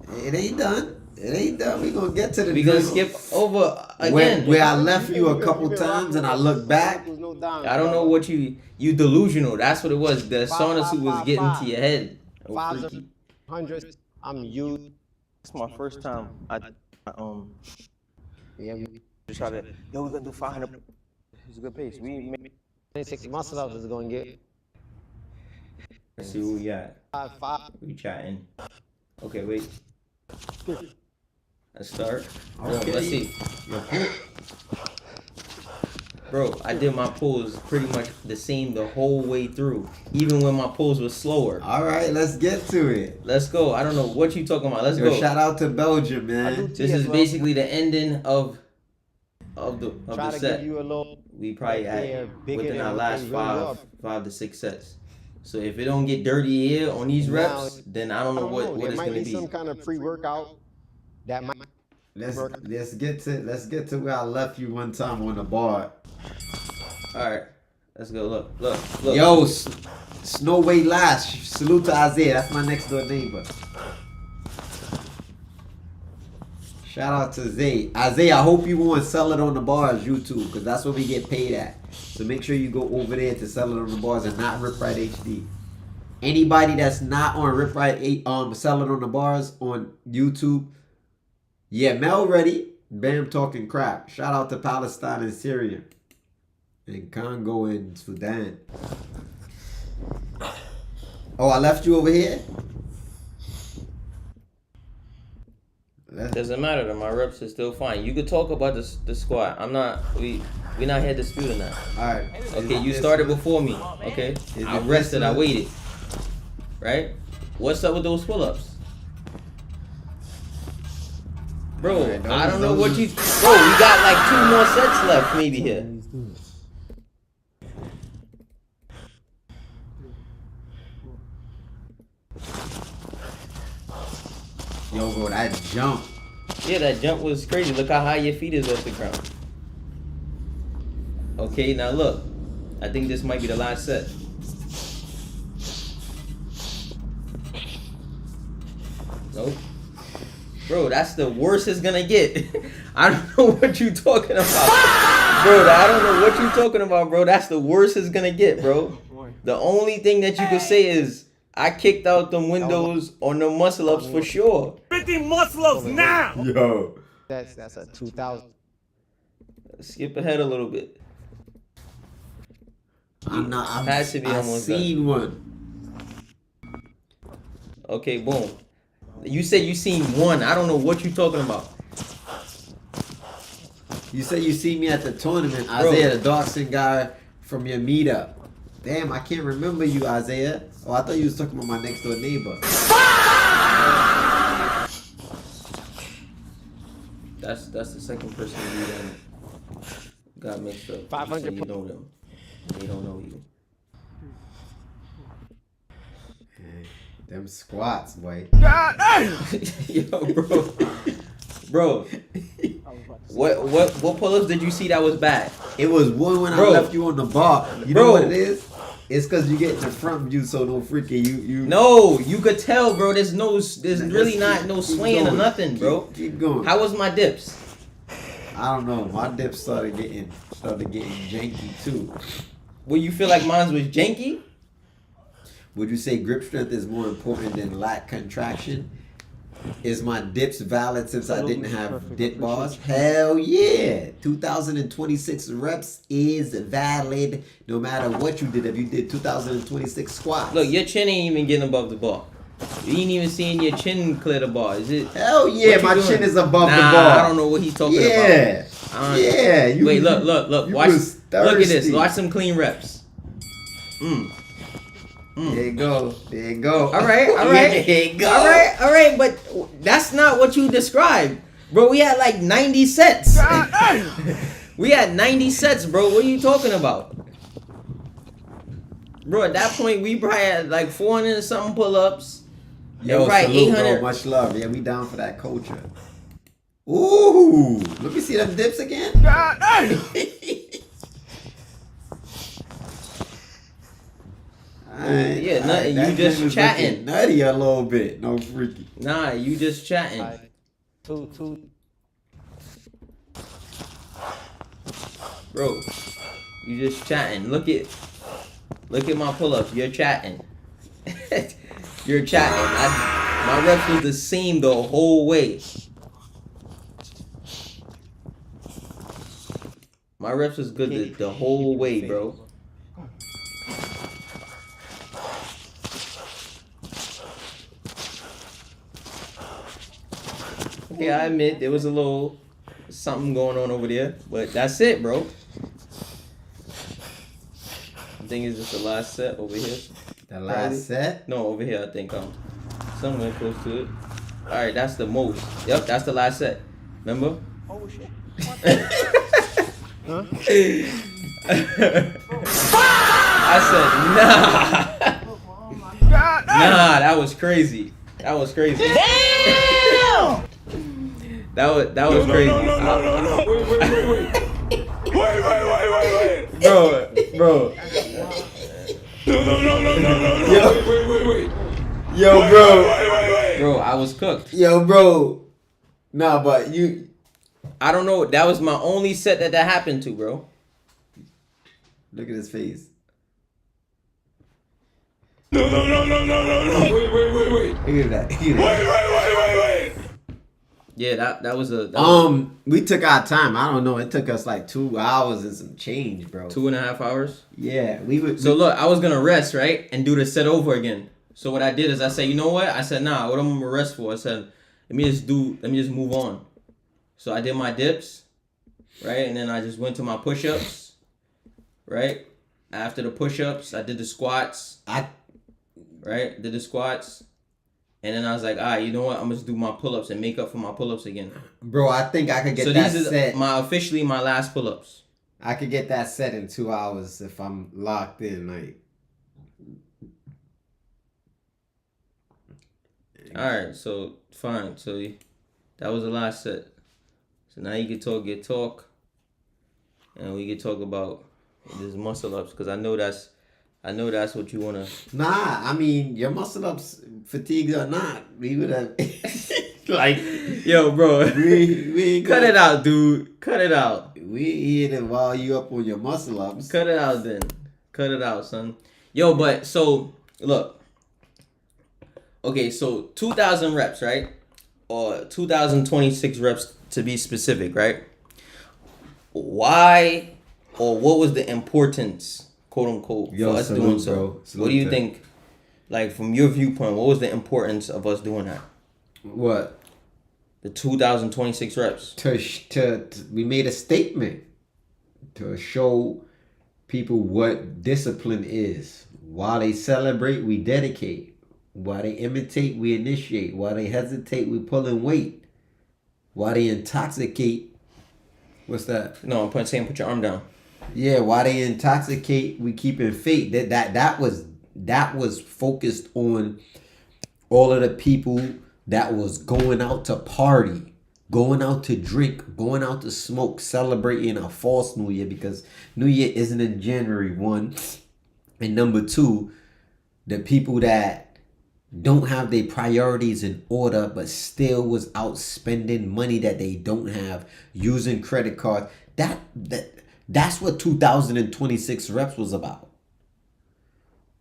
It ain't done. It ain't done. We gonna get to the. We gonna drill. skip over again. Where I left you a couple times and I look back. I don't know what you delusional. That's what it was. The sauna suit was getting to your head. Oh, freaky. 500. I'm you. It's my first time. I Yeah, just try to. Yo, we're gonna do 500. It's a good pace. We made 26 muscle up is gonna get Let's see what we got. 5. We chatting. Okay, wait. Let's start. Okay. Let's see. Bro, I did my pulls pretty much the same the whole way through, even when my pulls were slower. All right, let's get to it. Let's go. I don't know what you talking about. Let's Yo, go. shout out to Belgium, man. This is basically the ending of the Try to set. give you a little. We probably Yeah, at bigger within than our last what they really five to six sets. So if it don't get dirty here on these Now, reps, then I don't I know don't what know. what There it's might gonna be be. some kind of pre-workout that might. Let's get to where I left you one time on the bar. All right, let's go. Look. Yo, Snow Way Lash. Salute to Isaiah. That's my next door neighbor. Shout out to Zay. Isaiah, I hope you want to sell it on the bars, YouTube, because that's what we get paid at. So make sure you go over there to sell it on the bars and not Rip Right HD. Anybody that's not on Rip Right sell it on the bars on YouTube. Yeah, Mel ready. Bam talking crap. Shout out to Palestine and Syria. And Congo and Sudan. Oh, I left you over here? Doesn't matter. Though. My reps are still fine. You could talk about the squat. I'm not. We not here disputing that. Alright. Okay, you started before me. Okay, Is I it rested. I this one? waited. Right? What's up with those pull-ups? Bro, Alright, I don't know those- what you. Bro, we got like 2 more sets left, maybe here. Yo, bro, that jump. Yeah, that jump was crazy. Look how high your feet is off the ground. Okay, now look. I think this might be the last set. Nope. Bro, that's the worst it's gonna get. I don't know what you talking about. Bro, I don't know what you talking about, bro. That's the worst it's gonna get, bro. The only thing that you could say is I kicked out them windows on the muscle ups for sure. 50 muscle ups now! Yo. That's a 2,000. Skip ahead a little bit. I'm not. Has to be I've almost seen one. Okay, boom. You said you seen one. I don't know what you talking about. You said you see me at the tournament, Isaiah, the Dawson guy from your meetup. Damn, I can't remember you, Isaiah. Oh, I thought you was talking about my next door neighbor. That's the second person you done got mixed up. 500 You know them. They don't know you. Them squats, boy. Yo, bro. Bro. What pull-ups did you see that was bad? It was one when Bro. I left you on the bar. You Bro. know what it is? It's because you get in the front view, so no freaking you. No, you could tell, bro. There's Let's really not no keep swaying or going. nothing, bro. Keep going. How was my dips? I don't know. My dip started getting janky too. Well, you feel like mine was janky? Would you say grip strength is more important than lat contraction? Is my dips valid since I didn't have dip bars? Hell yeah! 2026 reps is valid no matter what you did. If you did 2026 squats. Look, your chin ain't even getting above the bar. You ain't even seeing your chin clear the bar. Is it? Hell yeah, What you my doing? chin is above Nah, the bar. I don't know what he's talking about. Yeah. I don't- Yeah. You, Wait, look. you Watch. was Look at this. thirsty. Watch some clean reps. There you go. There you go. All right. There you go. All right. But that's not what you described, bro. We had like 90 sets. We had 90 sets, bro. What are you talking about, bro? At that point, we probably had like 400 and something pull-ups. Yo, right, salute, bro. 800. Much love. Yeah, we down for that culture. Ooh, let me see them dips again. Alright, Yeah, nothing. that You just gym is chatting. looking nutty a little bit. No freaky. Nah, you just chatting. Two. Bro, you just chatting. Look at my pull-ups. You're chatting. You're chatting. My reps was the same the whole way. My reps was good the whole way, bro. Okay, I admit there was a little something going on over there, but that's it, bro. I think it's just the last set over here. The last set. No, over here I think somewhere close to it. All right, that's the most. Yep, that's the last set. Remember? Oh shit. I said nah. Nah, that was crazy. That was crazy. Damn! That was crazy. Wait. Bro. Wait. Yo, bro. Bro, I was cooked. Yo, bro. Nah, but you. I don't know. That was my only set that happened to, bro. Look at his face. No. Wait. Look at that. Wait. Yeah, that was a We took our time. I don't know. It took us like 2 hours and some change, bro. 2.5 hours. Yeah, we would. So look, I was gonna rest, right, and do the set over again. So what I did is I said, you know what? I said, nah. What I'm gonna rest for? I said, let me just move on. So I did my dips, right, and then I just went to my push-ups, right. After the push-ups, I did the squats. Right, did the squats, and then I was like, all right, you know what? I'm gonna just do my pull-ups and make up for my pull-ups again. Bro, I think I could get So that these set. is officially my last pull-ups. I could get that set in 2 hours if I'm locked in. Like, All right, so fine. So That was the last set. So now you can talk your talk, and we can talk about this muscle ups because I know that's what you wanna. Nah, I mean your muscle ups, fatigued or not, we would have like Yo, bro, we ain't cut gonna- it out, dude. Cut it out. We here to while you up on your muscle ups. Cut it out, then. Cut it out, son. Yo, but so look. Okay, so 2,000 reps, right? Or 2,026 reps to be specific, right? Why, or what was the importance, quote unquote, Yo, for us salute, doing so? bro. Salute What do you to- think? Like from your viewpoint, what was the importance of us doing that? What? The 2,026 reps. To we made a statement to show people what discipline is. While they celebrate, we dedicate. While they imitate, we initiate. While they hesitate, we pull in weight. While they intoxicate, what's that? No, I'm saying put your arm down. Yeah, while they intoxicate, we keep in faith. That was focused on all of the people that was going out to party, going out to drink, going out to smoke, celebrating a false New Year because New Year isn't in January, 1. And number 2, the people that don't have their priorities in order but still was out spending money that they don't have, using credit cards. That's what 2026 reps was about.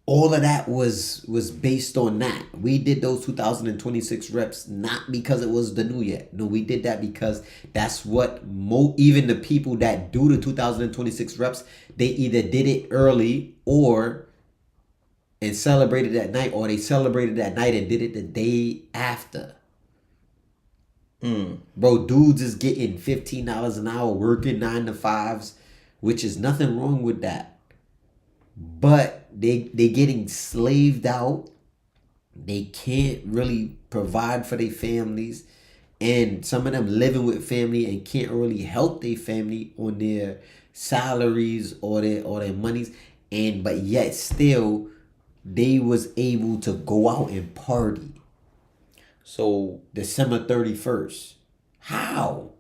All of that was based on that. We did those 2026 reps not because it was the new year. No, we did that because that's what even the people that do the 2026 reps, they either did it early and celebrated that night, or they celebrated that night and did it the day after. Bro, dudes is getting $15 an hour working 9 to 5s, which is nothing wrong with that. But they getting slaved out. They can't really provide for their families. And some of them living with family and can't really help their family on their salaries or their monies. But yet still they was able to go out and party. So December 31st. How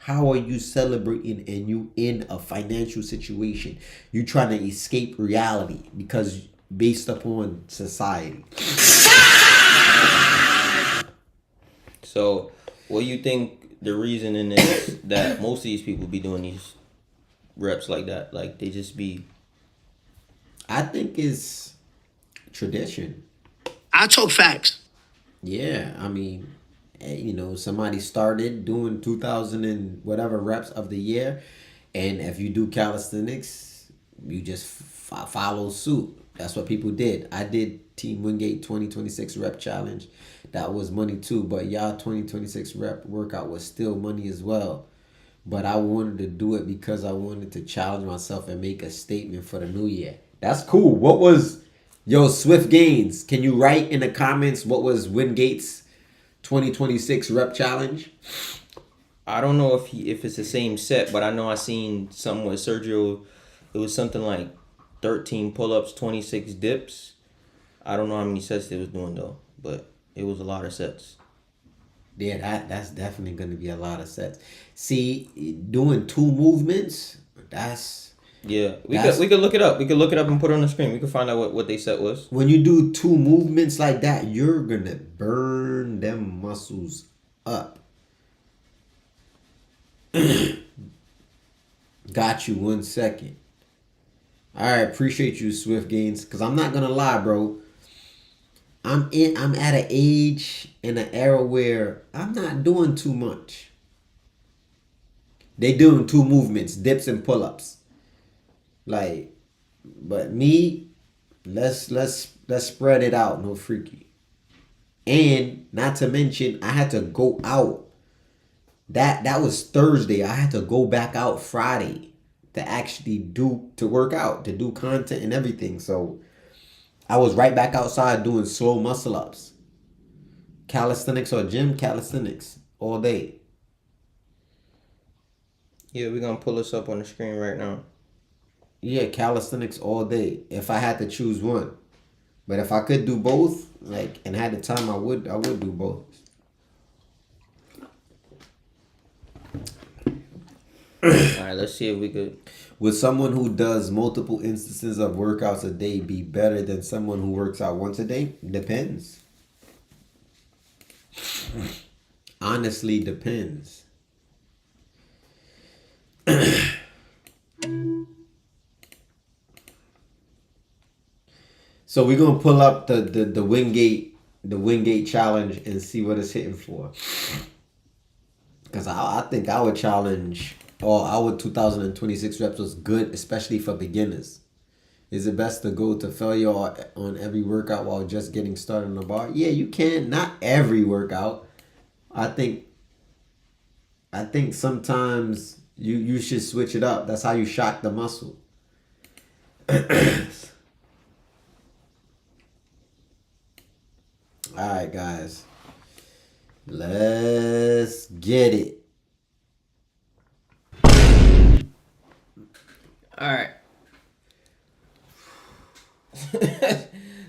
are you celebrating and you in a financial situation? You trying to escape reality because based upon society. So, what do you think the reasoning is that most of these people be doing these reps like that? Like they just be. I think it's tradition. I talk facts. Yeah, I mean, somebody started doing 2,000 and whatever reps of the year, and if you do calisthenics, you just follow suit. That's what people did. I did Team Wingate 2026 rep challenge. That was money too, but y'all 2026 rep workout was still money as well. But I wanted to do it because I wanted to challenge myself and make a statement for the new year. That's cool. What was Swift Gains? Can you write in the comments what was Wingate's 2026 rep challenge? I don't know if it's the same set, but I know I seen something with Sergio. It was something like 13 pull-ups, 26 dips. I don't know how many sets they was doing though, but it was a lot of sets. Yeah, that's definitely going to be a lot of sets. See, doing 2 movements, that's... Yeah, we could look it up. We could look it up and put it on the screen. We could find out what they set was. When you do 2 movements like that, you're going to burn them muscles up. Got you 1 second. All right, appreciate you, Swift Gains. Because I'm not going to lie, bro. I'm at an age in an era where I'm not doing too much. They doing 2 movements, dips and pull-ups. Like, but me, let's spread it out, no freaky. And not to mention, I had to go out. That was Thursday. I had to go back out Friday to actually to work out, to do content and everything. So I was right back outside doing slow muscle ups. Calisthenics or gym calisthenics all day. Yeah, we're gonna pull this up on the screen right now. Yeah, calisthenics all day. If I had to choose one. But if I could do both, and had the time, I would do both. right, let's see if we could. Would someone who does multiple instances of workouts a day be better than someone who works out once a day? Depends. Honestly, depends. So we're gonna pull up the Wingate challenge and see what it's hitting for. Because I think our challenge or our 2026 reps was good, especially for beginners. Is it best to go to failure on every workout while just getting started on the bar? Yeah, you can. Not every workout. I think sometimes you should switch it up. That's how you shock the muscle. All right, guys. Let's get it. All right.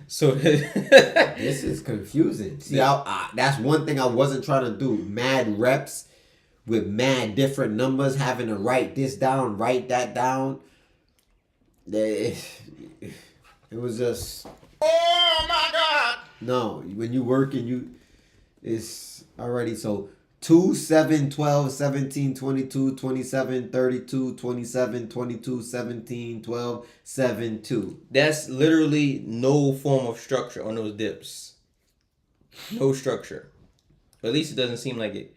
So This is confusing. See, that's one thing I wasn't trying to do. Mad reps with mad different numbers, having to write this down, write that down. It was just... Oh my God! No, when you work and it's already so 2, 7, 12, 17, 22, 27, 32, 27, 22, 17, 12, 7, 2. that's literally no form of structure on those dips. No structure. Or at least it doesn't seem like it.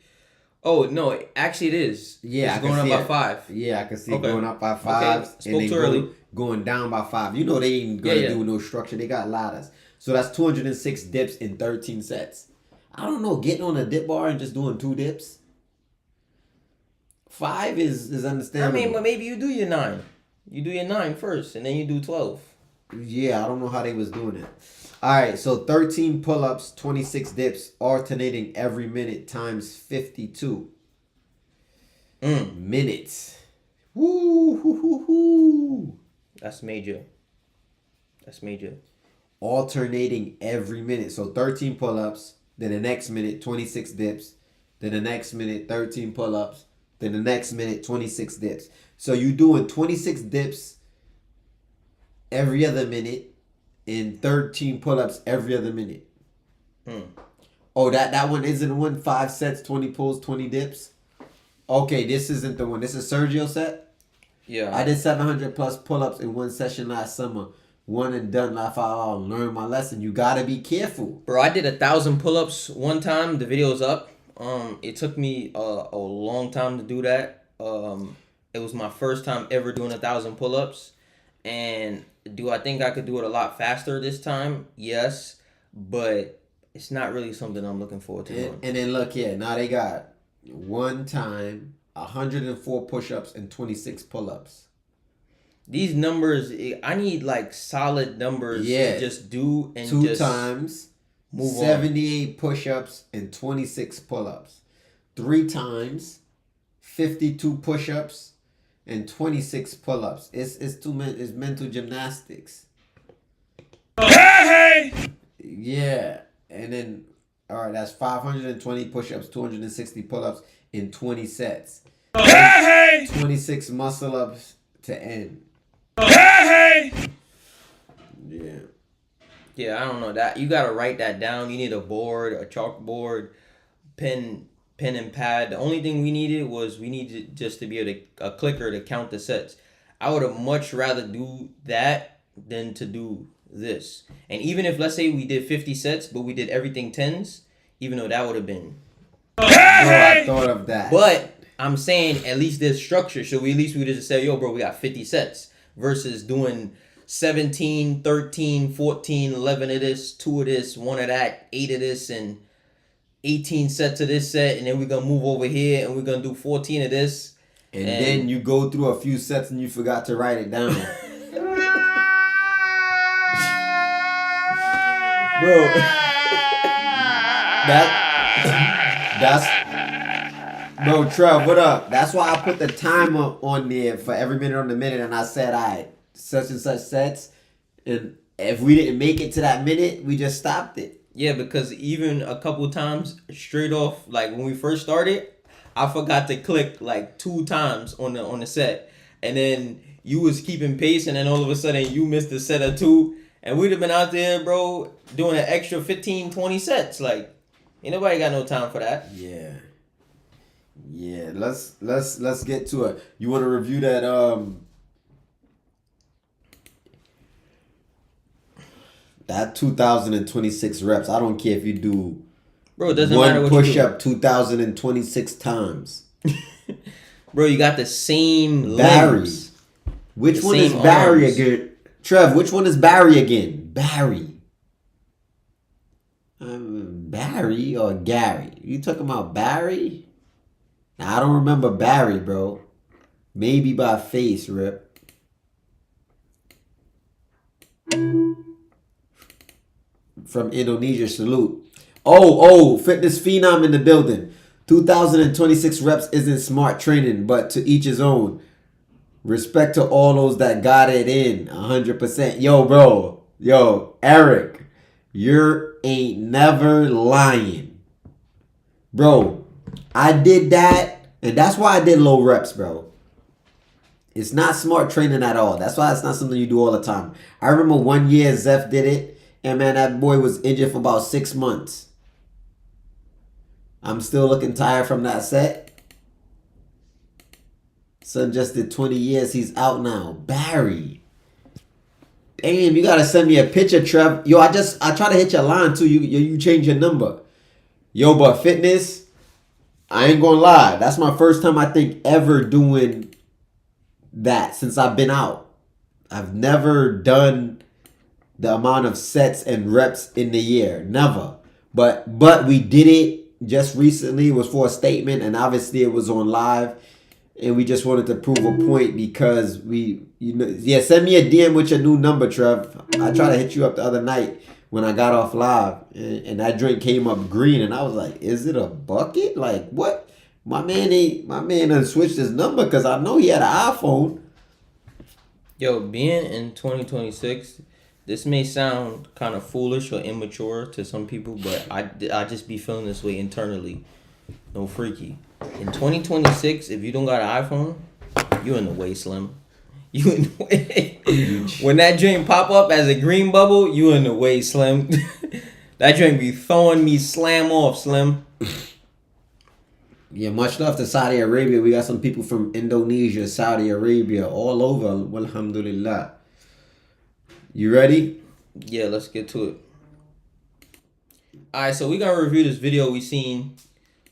Oh no, actually it is. Yeah, it's I going can up see by it. 5. Yeah, I can see Okay. it going up by 5. Okay, And spoke then too early. going down by 5. You know they ain't gonna Yeah. do no structure. They got ladders. So that's 206 dips in 13 sets. I don't know, getting on a dip bar and just doing 2 dips. 5 is I understandable. mean, but maybe you do your 9. You do your 9 first, and then you do 12. Yeah, I don't know how they was doing it. All right, so 13 pull-ups, 26 dips, alternating every minute times 52 minutes. Woo, hoo, hoo, hoo. That's major. That's major. Alternating every minute. So 13 pull-ups, then the next minute 26 dips, then the next minute 13 pull-ups, then the next minute 26 dips. So you doing 26 dips every other minute and 13 pull-ups every other minute. Oh, that one isn't the one. 5 sets, 20 pulls, 20 dips. Okay, this isn't the one. This is Sergio set. Yeah. I did 700 plus pull-ups in one session last summer. One and done. I thought I'll learn my lesson. You gotta be careful. Bro, I did 1,000 pull-ups one time. The video's up. It took me a long time to do that. It was my first time ever doing 1,000 pull-ups. And do I think I could do it a lot faster this time? Yes. But it's not really something I'm looking forward to doing. And then look here. Now they got one time 104 push-ups and 26 pull-ups. These numbers, I need like solid numbers to just do and 2 just times move 78 push-ups and 26 pull-ups. 3 times 52 push-ups and 26 pull-ups. It's mental gymnastics. Hey! Yeah. And then all right, that's 520 push-ups, 260 pull-ups in 20 sets. Hey! 26 muscle-ups to end. Hey! Yeah. Yeah, I don't know that. You gotta write that down. You need a board, a chalkboard, pen and pad. The only thing we needed just to be able to a clicker to count the sets. I would have much rather do that than to do this. And even if, let's say, we did 50 sets, but we did everything 10s, even though that would have been. Bro, I thought of that. But I'm saying at least there's structure. So we just say, yo, bro, we got 50 sets versus doing 17, 13, 14, 11 of this, 2 of this, 1 of that, 8 of this, and 18 sets of this set. And then we're going to move over here and we're going to do 14 of this. And then you go through a few sets and you forgot to write it down. Bro, bro, Trev, what up? That's why I put the timer on there for every minute on the minute, and I said, all right, such and such sets, and if we didn't make it to that minute, we just stopped it. Yeah, because even a couple times straight off, like when we first started, I forgot to click like 2 times on the set, and then you was keeping pace, and then all of a sudden you missed a set or 2, and we'd have been out there, bro, doing an extra 15, 20 sets. Like, ain't nobody got no time for that. Yeah. Yeah, let's get to it. You want to review that that 2026 reps? I don't care if you do Bro, it doesn't matter one what push you do. up 2026 times. Bro, you got the same Barry. limbs. Which The one is same Barry arms. again? Trev, which one is Barry again? Barry. Barry or Gary? You talking about Barry? Nah, I don't remember Barry, bro. Maybe by face, Rip. From Indonesia, salute. Oh, fitness phenom in the building. 2026 reps isn't smart training, but to each his own. Respect to all those that got it in 100%. Yo, bro. Yo, Eric. You ain't never lying. Bro, I did that, and that's why I did low reps, bro. It's not smart training at all. That's why it's not something you do all the time. I remember one year Zeph did it, and man, that boy was injured for about 6 months. I'm still looking tired from that set. Son just did 20 years. He's out now. Barry. Damn, you gotta send me a picture, Trev. Yo, I try to hit your line too. You change your number. Yo, but fitness, I ain't gonna lie. That's my first time I think ever doing that since I've been out. I've never done the amount of sets and reps in the year. Never. But we did it just recently. It was for a statement, and obviously it was on live. And we just wanted to prove a point because send me a DM with your new number, Trev. I tried to hit you up the other night when I got off live, and that drink came up green, and I was like, "Is it a bucket? Like what?" My man done switched his number because I know he had an iPhone. Yo, being in 2026, this may sound kind of foolish or immature to some people, but I just be feeling this way internally. No freaky. In 2026, if you don't got an iPhone, you in the way, Slim. You in the way. When that drink pop up as a green bubble, you in the way, Slim. That drink be throwing me slam off, Slim. Yeah, much love to Saudi Arabia. We got some people from Indonesia, Saudi Arabia, all over. Alhamdulillah. You ready? Yeah, let's get to it. Alright, so we gonna review this video we seen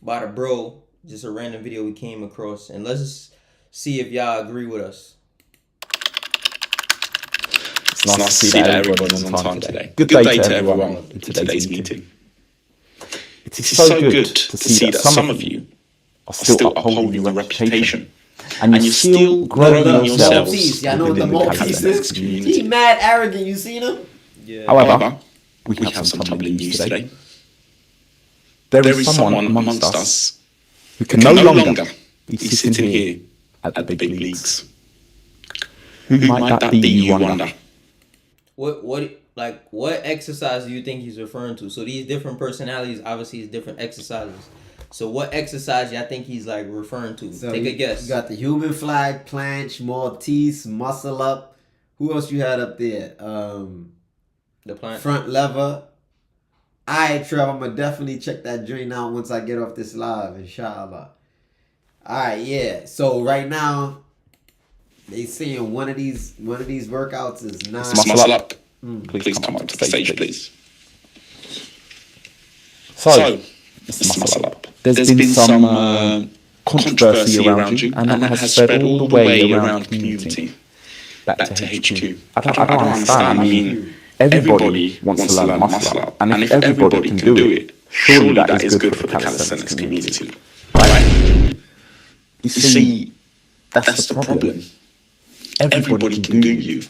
by the bro. Just a random video we came across. And let's just see if y'all agree with us. It's nice to see that everybody's on time today. Good day to everyone in today's meeting. It is so good to see that some of you are still upholding your reputation. And you're still growing yourselves Y'all know what the Maltese is? He mad arrogant. You seen him? Yeah. However, we have some troubling news today. There is someone amongst us who can no longer be sitting here at the big leagues. Who might that be, you wonder? What exercise do you think he's referring to? So these different personalities obviously is different exercises. So what exercise y'all think he's like referring to? So Take a guess. You got the human flag, planche, Maltese, muscle up. Who else you had up there? The plant. Front lever. Alright, Trev, I'm gonna definitely check that joint out once I get off this live, inshallah. Alright, yeah. So right now, they saying one of these workouts is Muscle up. Please come up to the stage, please. So, Mr. Muscle Up, there's been some controversy around you, and that has spread all the way around the community. Back to HQ. I don't understand. I mean, everybody wants to learn muscle up, and if everybody can do it, surely that is good for the calisthenics community, right? You see, that's the problem. Everybody can do you.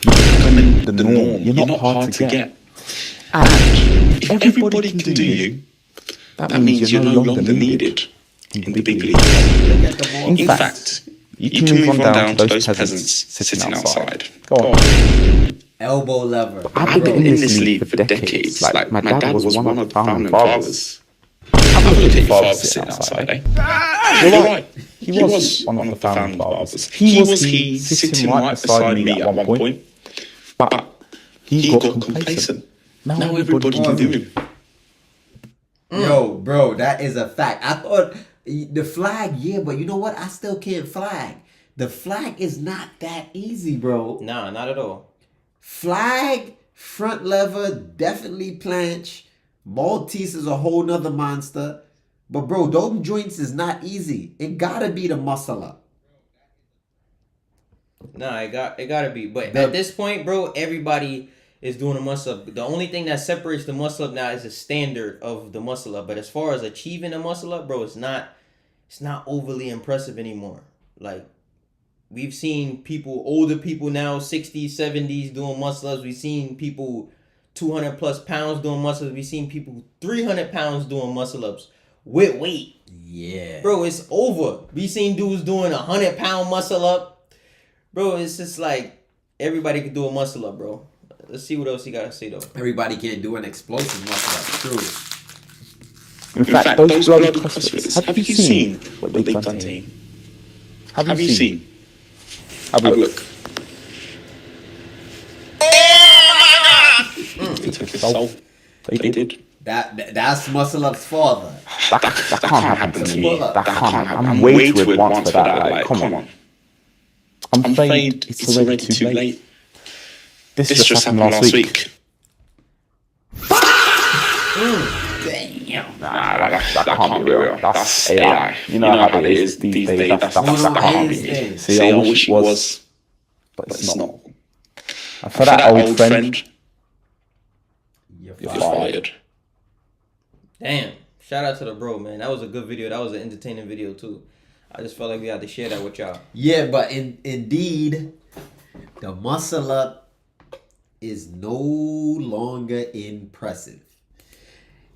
You're the norm. You're not hard to get. And if everybody can do you, that means you're no longer needed in the big leagues. In fact, you can move on down to those peasants sitting outside. Go on. elbow lever. I've been in this league for decades. Like, my dad was one of the founding fathers. Have a look at your father sitting outside, eh? You're right. He was one of the founding fathers. He was sitting right beside me at one point, but he got complacent. Now everybody can do him. Yo, bro, that is a fact. I thought the flag, yeah, but you know what? I still can't flag. The flag is not that easy, bro. Nah, not at all. Flag, front lever, definitely planche. Maltese is a whole nother monster. But bro, those joints is not easy. It gotta be the muscle up. Nah, it gotta be. But at this point, bro, everybody is doing a muscle up. The only thing that separates the muscle up now is the standard of the muscle up. But as far as achieving a muscle up, bro, it's not overly impressive anymore. Like, we've seen people, older people now, 60s, 70s doing muscle ups. We've seen people 200 plus pounds doing muscle ups. We've seen people 300 pounds doing muscle ups with weight. Yeah. Bro, it's over. We seen dudes doing 100-pound muscle up. Bro, it's just like everybody can do a muscle up, bro. Let's see what else you gotta say though. Everybody can't do an explosive muscle up. True. In fact, those bloody CrossFitters, have you seen what they've done to him? Have you seen? Have a look. Oh my God! They took his soul. They did. That's muscle up's father. That can't happen to me. That can't happen. I'm way too advanced for that. Like, come on. I'm afraid it's already too late. This just happened last week. Damn. Nah, that can't be real. That's AI. You know how it is these days. That can't be. See, I wish it was, but it's not. And for that old friend, you're fired. Damn. Shout out to the bro, man. That was a good video. That was an entertaining video too. I just felt like we had to share that with y'all. Yeah, but indeed, the muscle up is no longer impressive.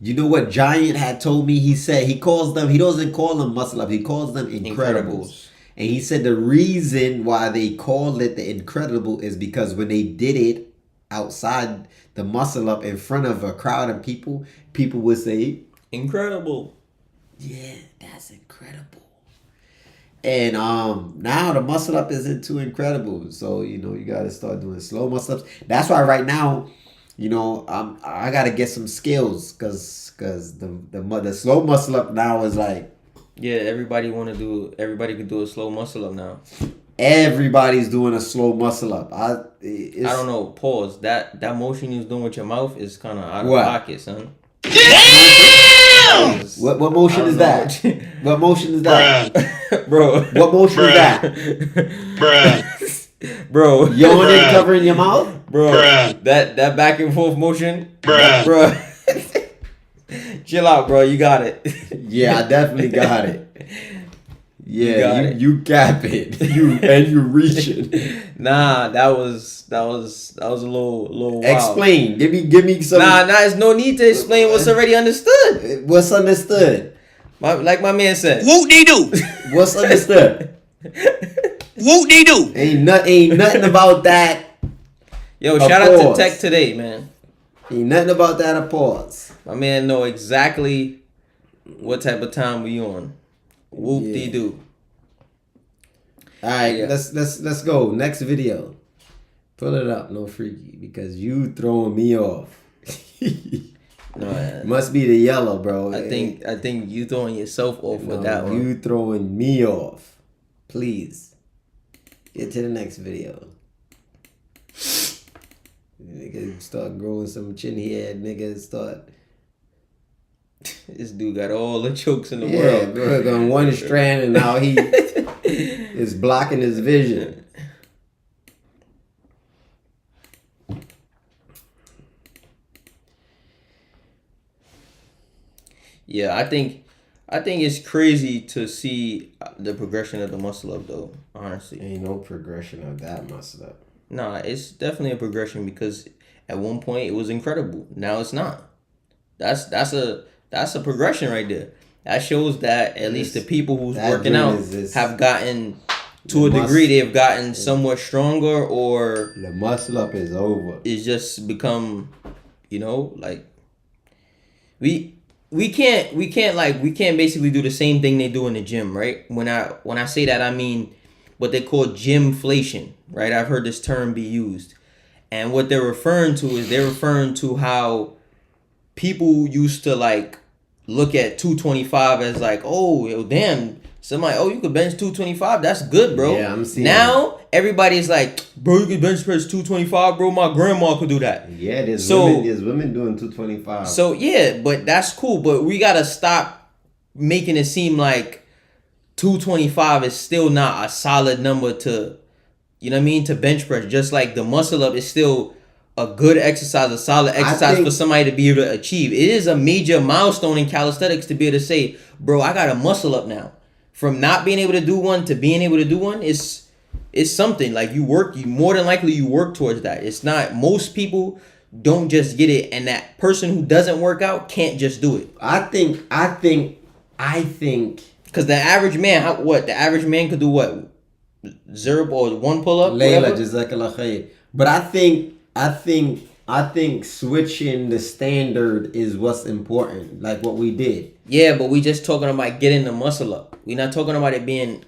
You know what Giant had told me? He said he doesn't call them muscle up, he calls them Incredibles. And he said the reason why they called it the Incredible is because when they did it outside the muscle up in front of a crowd of people, people would say, incredible. Yeah, that's incredible. And now the muscle up isn't too incredible. So, you know, you got to start doing slow muscle ups. That's why right now, you know, I got to get some skills because the slow muscle up now is like. Yeah, everybody can do a slow muscle up now. Everybody's doing a slow muscle up. I don't know. Pause. That motion you was doing with your mouth is kind of out of pocket, son. What motion is that? What motion is that? Bro. What motion is that? Bro. Yawning, covering your mouth? Bro. That back and forth motion? Bro. Chill out, bro. You got it. Yeah, I definitely got it. Yeah, you cap it. You reaching. Nah, that was a little wild. Explain. Give me some. Nah, there's no need to explain what's already understood. What's understood? Like my man said. Whoop-de-doo. What's understood? Whoop-de-doo. Ain't nothing about that. Yo, shout out to Tech Today, man. Ain't nothing about that a pause. My man know exactly what type of time we on. Whoop-de-doo. All right, let's go. Next video. Pull it up, no freaky, because you throwing me off. No, must be the yellow, bro. I think you throwing yourself off with that one. You throwing me off. Please. Get to the next video. Nigga start growing some chin hair. Nigga start. This dude got all the chokes in the Yeah, world. bro, on one strand and now he is blocking his vision. Yeah, I think it's crazy to see the progression of the muscle up though, honestly. Ain't no progression of that muscle up. Nah, it's definitely a progression because at one point it was incredible. Now it's not. That's a progression right there. That shows that at least the people who's working out have gotten to a degree. They've gotten somewhat stronger, or the muscle up is over. It's just become, you know, like we we can't basically do the same thing they do in the gym, right? When I say that, I mean what they call gymflation, right? I've heard this term be used. And what they're referring to is they're referring to how people used to like look at 225 as like, oh, yo, damn, somebody, oh, you could bench 225. That's good, bro. Yeah, I'm seeing now everybody's like, bro, you could bench press 225, bro. My grandma could do that. Yeah, there's So- women doing 225. So yeah, but that's cool. But we gotta stop making it seem like 225 is still not a solid number to, you know what I mean, to bench press. Just like the muscle up is still a good exercise, a solid exercise think- for somebody to be able to achieve. It is a major milestone in calisthenics to be able to say, bro, I got a muscle up now. From not being able to do one to being able to do one, it's something. Like you more than likely you work towards that. It's not, most people don't just get it, and that person who doesn't work out can't just do it. I think Because the average man, the average man could do what? 0 or 1 pull up? Layla Jazakallah khair. But I think switching the standard is what's important, like what we did. Yeah, but we just talking about getting the muscle up. We're not talking about it being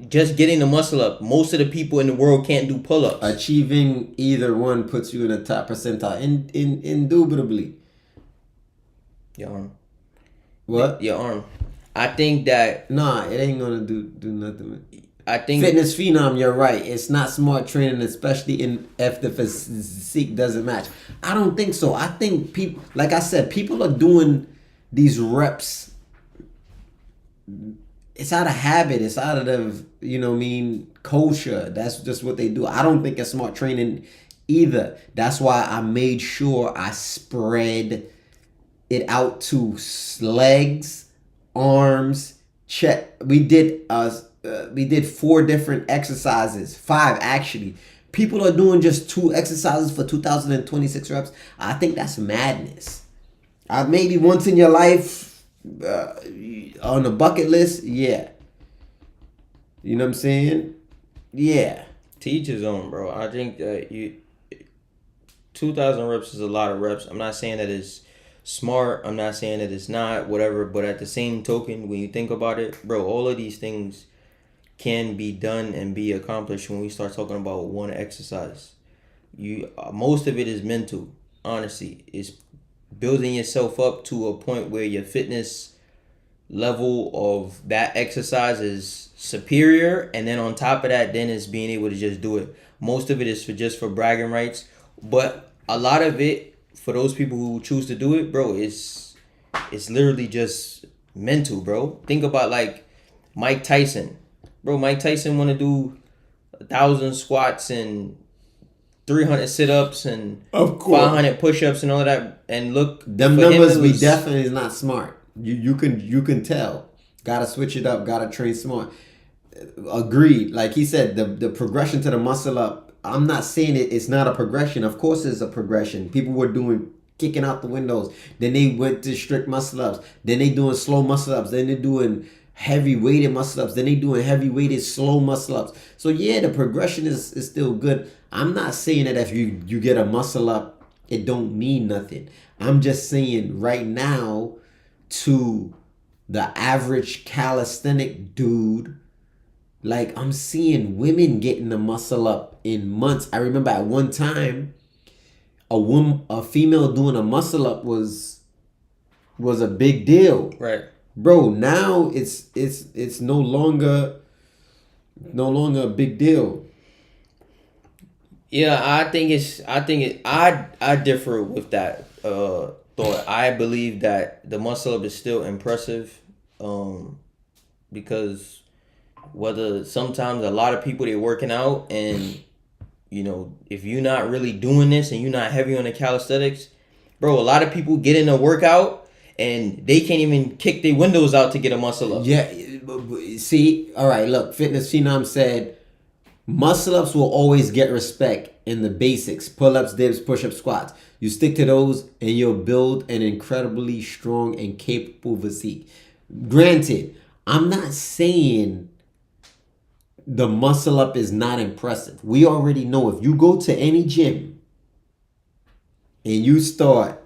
just getting the muscle up. Most of the people in the world can't do pull ups. Achieving either one puts you in the top percentile, indubitably. Your arm. What? Your arm. I think that. Nah, it ain't gonna do nothing. Man. I think Fitness phenom, you're right. It's not smart training, especially if the physique doesn't match. I don't think so. I think people, like I said, people are doing these reps. It's out of habit. It's out of, you know what I mean, culture. That's just what they do. I don't think it's smart training either. That's why I made sure I spread it out to legs, arms, chest. We did 4 different exercises, 5 actually. People are doing just 2 exercises for 2,026 reps. I think that's madness. Maybe once in your life, on the bucket list, yeah. You know what I'm saying? Yeah. to each his own, bro. I think that 2,000 reps is a lot of reps. I'm not saying that it's smart. I'm not saying that it's not, whatever. But at the same token, when you think about it, bro, all of these things can be done and be accomplished when we start talking about one exercise. Most of it is mental, honestly. It's building yourself up to a point where your fitness level of that exercise is superior, and then on top of that, then it's being able to just do it. Most of it is for bragging rights, but a lot of it, for those people who choose to do it, bro, it's literally just mental, bro. Think about like Mike Tyson. Bro, Mike Tyson want to do 1,000 squats and 300 sit-ups and Of course. 500 push-ups and all of that. And look, Them for him, numbers it be was- definitely is not smart. You can tell. Gotta switch it up. Gotta train smart. Agreed. Like he said, the progression to the muscle up. I'm not saying it's not a progression. Of course, it's a progression. People were doing kicking out the windows. Then they went to strict muscle ups. Then they doing slow muscle ups. Then they doing heavy weighted muscle ups. Then they doing heavy weighted slow muscle ups. So yeah, the progression is still good. I'm not saying that if you get a muscle up, it don't mean nothing. I'm just saying right now, to the average calisthenic dude, like I'm seeing women getting the muscle up in months. I remember at one time, a female doing a muscle up was a big deal. Right. Bro, now it's no longer a big deal. Yeah, I differ with that thought. I believe that the muscle up is still impressive, because whether sometimes a lot of people, they're working out, and if you're not really doing this and you're not heavy on the calisthenics, bro, a lot of people get in a workout and they can't even kick their windows out to get a muscle up. Yeah, see, all right, look, Fitness Phenom said muscle ups will always get respect in the basics: pull-ups, dips, push-ups, squats. You stick to those and you'll build an incredibly strong and capable physique. Granted, I'm not saying the muscle up is not impressive. We already know if you go to any gym and you start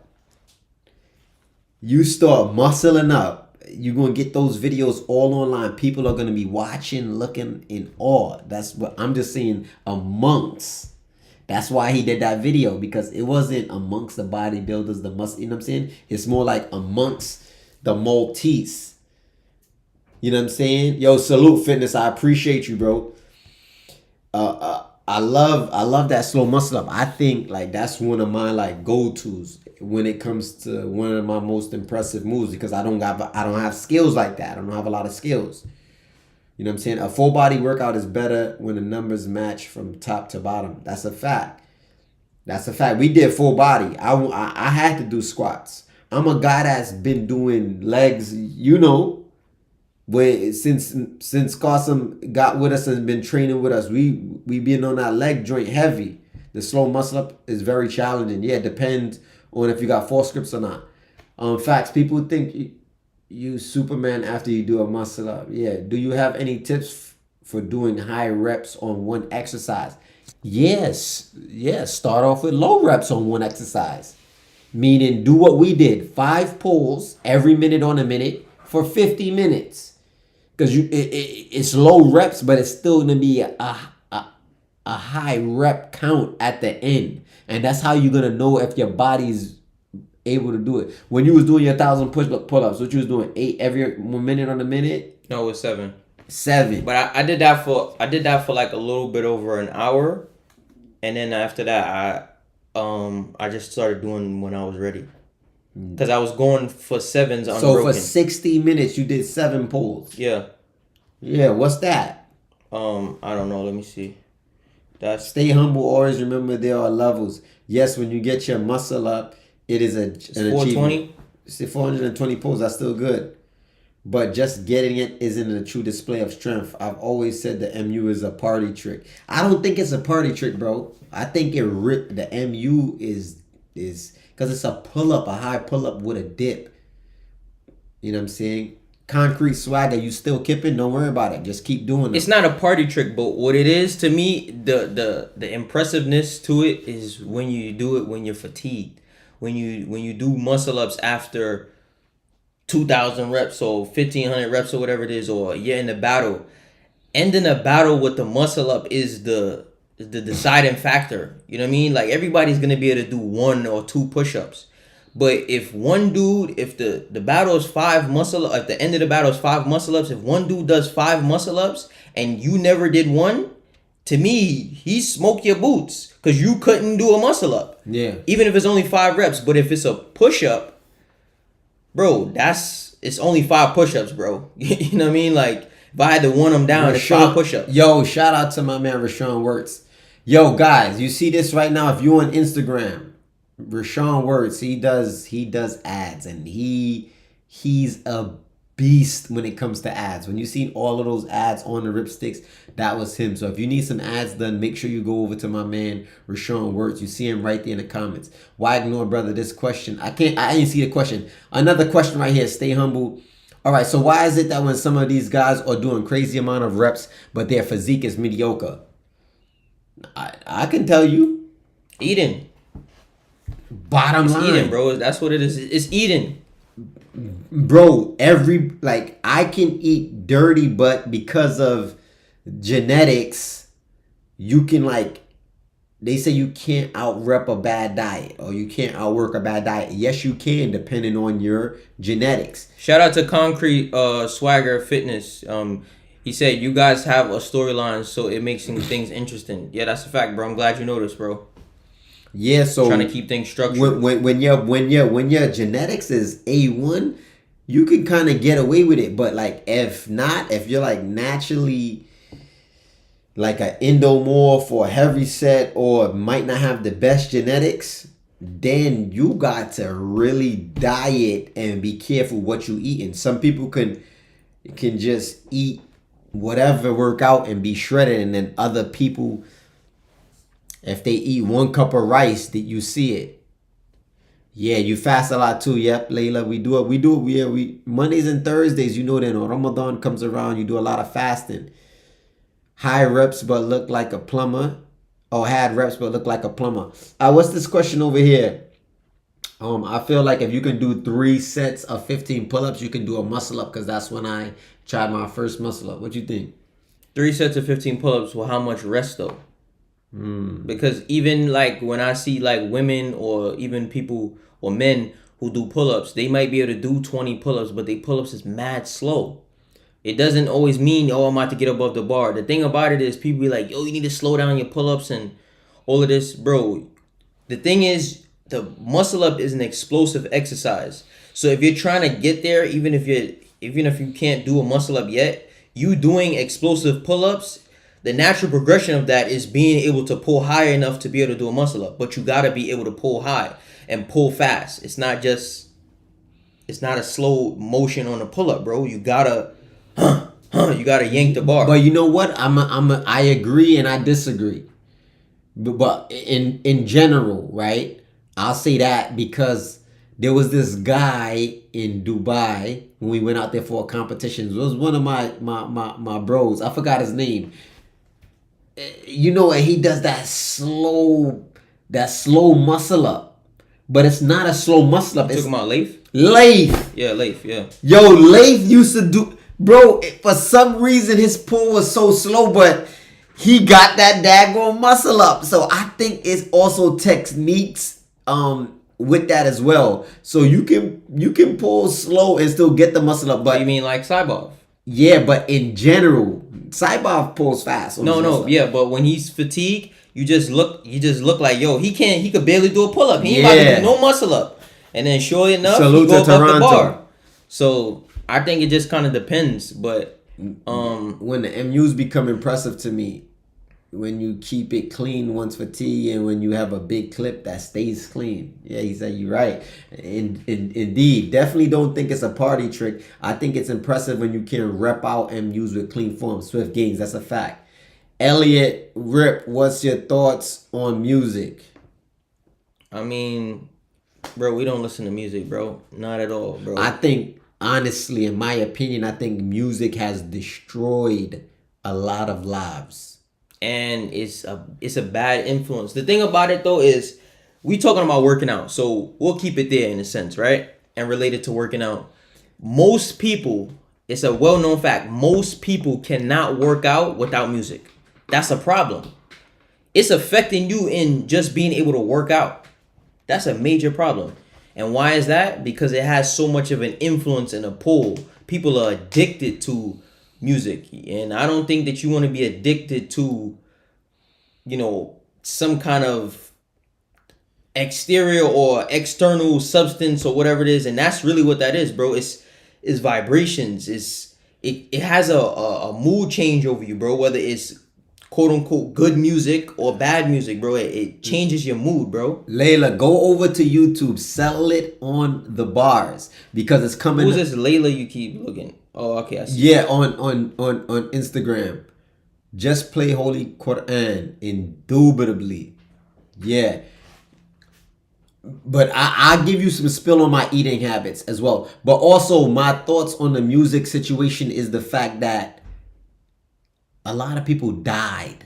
you start muscling up, you're gonna get those videos all online. People are gonna be watching, looking in awe. That's what I'm just saying. Amongst, that's why he did that video, because it wasn't amongst the bodybuilders, the muscle. You know what I'm saying? It's more like amongst the Maltese. You know what I'm saying? Yo, salute fitness. I appreciate you, bro. I love that slow muscle up. I think like that's one of my like go-tos when it comes to one of my most impressive moves, because I don't have skills like that. I don't have a lot of skills. You know what I'm saying? A full body workout is better when the numbers match from top to bottom. That's a fact. That's a fact. We did full body. I had to do squats. I'm a guy that's been doing legs, you know. Since Qasim got with us and been training with us, we been on that leg joint heavy. The slow muscle up is very challenging. Yeah, it depends on if you got force grips or not. Facts. People think you Superman after you do a muscle up. Yeah. Do you have any tips for doing high reps on one exercise? Yes. Start off with low reps on one exercise. Meaning do what we did. 5 pulls every minute on a minute for 50 minutes. Because it's low reps, but it's still gonna be a high rep count at the end, and that's how you're gonna know if your body's able to do it. When you was doing your 1,000 pull-ups, what you was doing 8 every minute on a minute? No, it was 7. 7. But I did that for like a little bit over an hour, and then after that I just started doing when I was ready. Because I was going for 7s unbroken. So for 60 minutes, you did 7 pulls. Yeah. Yeah, what's that? I don't know. Let me see. That's Stay humble. Always remember there are levels. Yes, when you get your muscle up, it is an 420. achievement. 420 pulls. That's still good. But just getting it isn't a true display of strength. I've always said the MU is a party trick. I don't think it's a party trick, bro. I think the MU is because it's a pull-up, a high pull-up with a dip. You know what I'm saying? Concrete swagger, you still kipping? Don't worry about it. Just keep doing it. It's not a party trick, but what it is to me, the impressiveness to it is when you do it when you're fatigued. When you do muscle ups after 2,000 reps or 1,500 reps or whatever it is, or you're in the battle. Ending a battle with the muscle up is the deciding factor. You know what I mean? Like everybody's gonna be able to do 1 or 2 push-ups. But if one dude, if the battle is 5 muscle ups, at the end of the battle is 5 muscle ups, if one dude does 5 muscle ups and you never did one, to me, he smoked your boots because you couldn't do a muscle up. Yeah. Even if it's only 5 reps. But if it's a push-up, bro, it's only 5 push-ups, bro. You know what I mean? Like if I had to one them down, it's 5 push-ups. Yo, shout out to my man Rashawn Wirtz. Yo, guys, you see this right now? If you're on Instagram, Rashawn Wirtz, he does ads, and he's a beast when it comes to ads. When you seen all of those ads on the Ripsticks, that was him. So if you need some ads done, make sure you go over to my man Rashawn Wirtz. You see him right there in the comments. Why ignore, brother, this question? I didn't see the question. Another question right here. Stay humble. All right, so why is it that when some of these guys are doing crazy amount of reps, but their physique is mediocre? I can tell you. Eating. Bottom It's line. eating, bro. That's what it is. It's eating. Bro, I can eat dirty, but because of genetics, you can they say you can't out-rep a bad diet, or you can't outwork a bad diet. Yes, you can, depending on your genetics. Shout out to Concrete Swagger Fitness. He said you guys have a storyline, so it makes things interesting. Yeah, that's a fact, bro. I'm glad you noticed, bro. Yeah, so Trying to keep things structured. when your genetics is A1, you can kind of get away with it. But if you're naturally like an endomorph or heavy set, or might not have the best genetics, then you got to really diet and be careful what you eat. And some people can just eat whatever, work out and be shredded, and then other people, if they eat 1 cup of rice, that you see it. Yeah, you fast a lot too. Yep, Layla, we do it. We Mondays and Thursdays, you know, then when Ramadan comes around, you do a lot of fasting. High reps but look like a plumber. Or had reps but look like a plumber. What's this question over here? I feel like if you can do 3 sets of 15 pull-ups, you can do a muscle up because that's when I tried my first muscle up. What you think? 3 sets of 15 pull-ups. Well, how much rest though? Because even like when I see like women or even people or men who do pull-ups, they might be able to do 20 pull-ups, but they pull-ups is mad slow. It doesn't always mean, oh, I'm about to get above the bar. The thing about it is people be like, yo, you need to slow down your pull-ups and all of this. Bro, the thing is, the muscle up is an explosive exercise. So if you're trying to get there, even if you can't do a muscle up yet, you doing explosive pull-ups, the natural progression of that is being able to pull high enough to be able to do a muscle up. But you gotta be able to pull high and pull fast. It's not a slow motion on a pull-up, bro. You gotta yank the bar. But you know what? I agree and I disagree. But in general, right? I'll say that because there was this guy in Dubai when we went out there for a competition. It was one of my bros. I forgot his name. You know, and he does that slow muscle up. But it's not a slow muscle up. You talking about Leif? Leif. Yeah, Leif, yeah. Yo, Leif used to do... Bro, for some reason his pull was so slow, but he got that daggone muscle up. So I think it's also techniques with that as well. So you can pull slow and still get the muscle up. But you mean like Saibov? Yeah, but in general, Saibov pulls fast. No, yeah, but when he's fatigued, you just look like, yo, he could barely do a pull up. He ain't about to do no muscle up. And then sure enough, salute he go to above the Toronto. bar. So I think it just kind of depends, but when the MUs become impressive to me, when you keep it clean once fatigue and when you have a big clip that stays clean. Yeah, he said you're right. Indeed, definitely don't think it's a party trick. I think it's impressive when you can rep out MUs with clean form, swift gains. That's a fact. Elliot, Rip, what's your thoughts on music? I mean, bro, we don't listen to music, bro. Not at all, bro. I think, honestly, in my opinion, I think music has destroyed a lot of lives. And it's a bad influence. The thing about it though is we talking about working out, so we'll keep it there in a sense, right? And related to working out, most people, it's a well-known fact, most people cannot work out without music. That's a problem. It's affecting you in just being able to work out. That's a major problem. And why is that? Because it has so much of an influence and a pull. People are addicted to music, and I don't think that you want to be addicted to, you know, some kind of exterior or external substance or whatever it is. And that's really what that is, bro. It's vibrations. It has a mood change over you, bro, whether it's quote unquote good music or bad music, bro. It changes your mood, bro. Layla, go over to YouTube, settle it on the bars because it's coming. Who's this Layla you keep looking? Oh, okay, I see. Yeah, on Instagram. Just play Holy Quran, indubitably. Yeah. But I'll give you some spill on my eating habits as well. But also my thoughts on the music situation is the fact that a lot of people died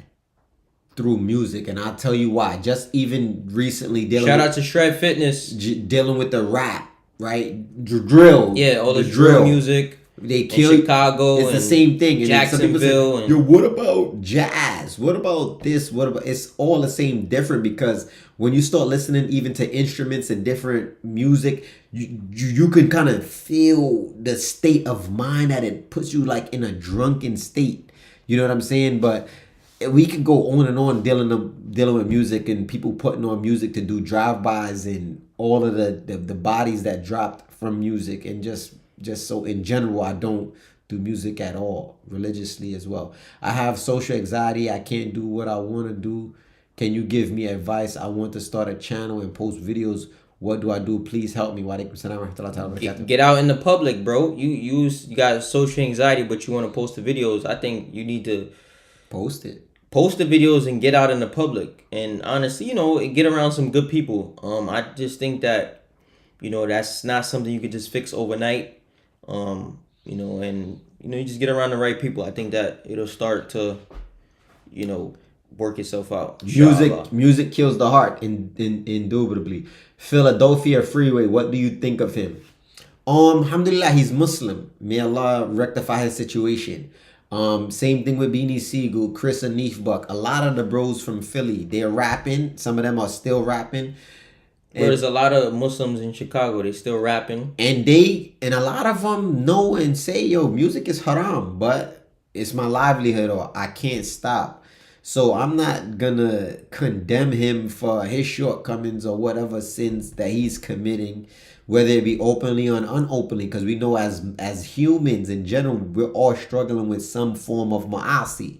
through music. And I'll tell you why. Just even recently Shout out to Shred Fitness. Dealing with the rap, right? Drill. Yeah, all the drill music. They kill Chicago. It's the same thing. And Jacksonville. Say, yo, what about jazz? What about this? What about? It's all the same, different because when you start listening even to instruments and different music, you can kind of feel the state of mind that it puts you like in a drunken state. You know what I'm saying? But we could go on and on dealing with music and people putting on music to do drive-bys and all of the bodies that dropped from music and just so in general, I don't do music at all, religiously as well. I have social anxiety. I can't do what I want to do. Can you give me advice? I want to start a channel and post videos. What do I do? Please help me. Get out in the public, bro. You got social anxiety, but you want to post the videos. I think you need to post it. Post the videos and get out in the public. And honestly, you know, get around some good people. I just think that, you know, that's not something you could just fix overnight. You know, and you know, you just get around the right people. I think that it'll start to, you know, work itself out. Inshallah. Music kills the heart, indubitably. Philadelphia Freeway, what do you think of him? Alhamdulillah, he's Muslim. May Allah rectify his situation. Same thing with Beanie Siegel, Chris and Buck. A lot of the bros from Philly, they're rapping. Some of them are still rapping. There's a lot of Muslims in Chicago. They still rapping. And a lot of them know and say, yo, music is haram, but it's my livelihood or I can't stop. So I'm not gonna condemn him for his shortcomings or whatever sins that he's committing, whether it be openly or unopenly, because we know as humans in general, we're all struggling with some form of ma'asi,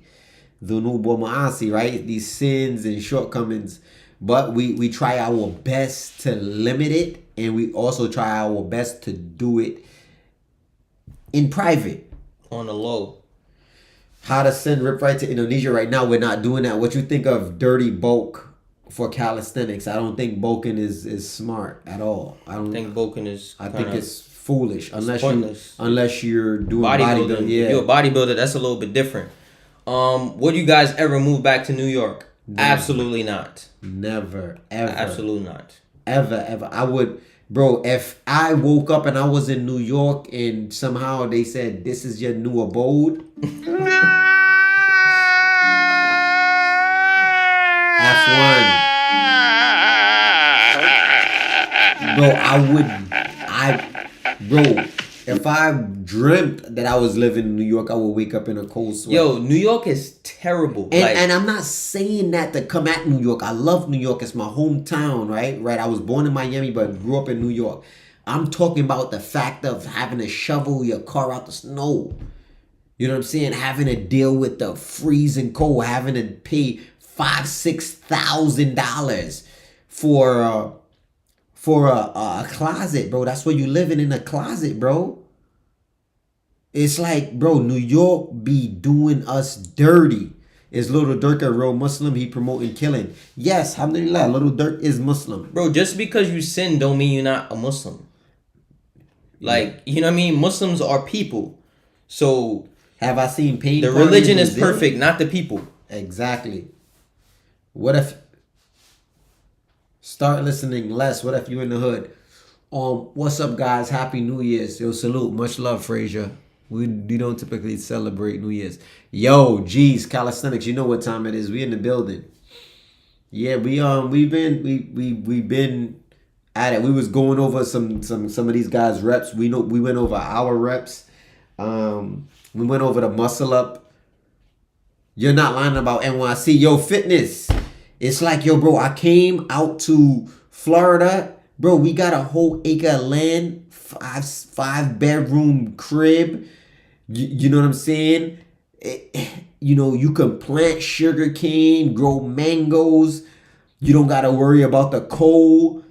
dhunub or ma'asi, right? These sins and shortcomings. But we try our best to limit it, and we also try our best to do it in private. On the low. How to send Rip Right to Indonesia right now, we're not doing that. What you think of dirty bulk for calisthenics? I don't think bulking is smart at all. I don't think bulking is. I think it's foolish unless you're doing bodybuilding. Yeah. If you're a bodybuilder, that's a little bit different. Would you guys ever move back to New York? Never. Absolutely not. Never, ever. Absolutely not. Ever. I would, bro, if I woke up and I was in New York and somehow they said, this is your new abode. F1. Bro, if I dreamt that I was living in New York, I would wake up in a cold sweat. Yo, New York is terrible. And I'm not saying that to come at New York. I love New York. It's my hometown, right? I was born in Miami, but grew up in New York. I'm talking about the fact of having to shovel your car out the snow. You know what I'm saying? Having to deal with the freezing cold. Having to pay $5,000-$6,000 for a closet, bro. That's where you living, in a closet, bro. It's like, bro, New York be doing us dirty. Is Little Durk a real Muslim? He promoting killing. Yes, alhamdulillah, Little Durk is Muslim. Bro, just because you sin don't mean you're not a Muslim. Like, you know what I mean? Muslims are people. So have I seen pain? The religion is perfect, not the people. Exactly. What if start listening less? What if you in the hood? What's up, guys? Happy New Year's. Yo, salute. Much love, Frazier. We don't typically celebrate New Year's. Yo, geez, calisthenics. You know what time it is. We in the building. Yeah, we've been at it. We was going over some of these guys' reps. We went over our reps. We went over the muscle up. You're not lying about NYC. Yo, fitness. It's like, yo, bro, I came out to Florida. Bro, we got a whole acre of land, five bedroom crib. You know what I'm saying? You can plant sugar cane, grow mangoes. You don't got to worry about the cold.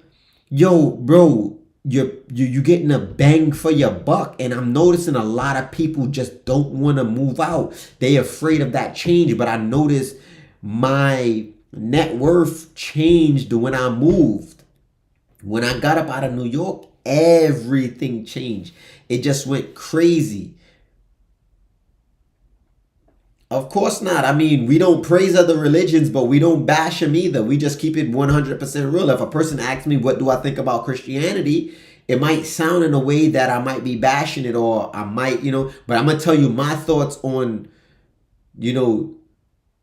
Yo, bro, you getting a bang for your buck. And I'm noticing a lot of people just don't want to move out. They afraid of that change. But I noticed my net worth changed when I moved. When I got up out of New York, everything changed. It just went crazy. Of course not. I mean, we don't praise other religions, but we don't bash them either. We just keep it 100% real. If a person asks me, what do I think about Christianity? It might sound in a way that I might be bashing it, or I might, but I'm going to tell you my thoughts on,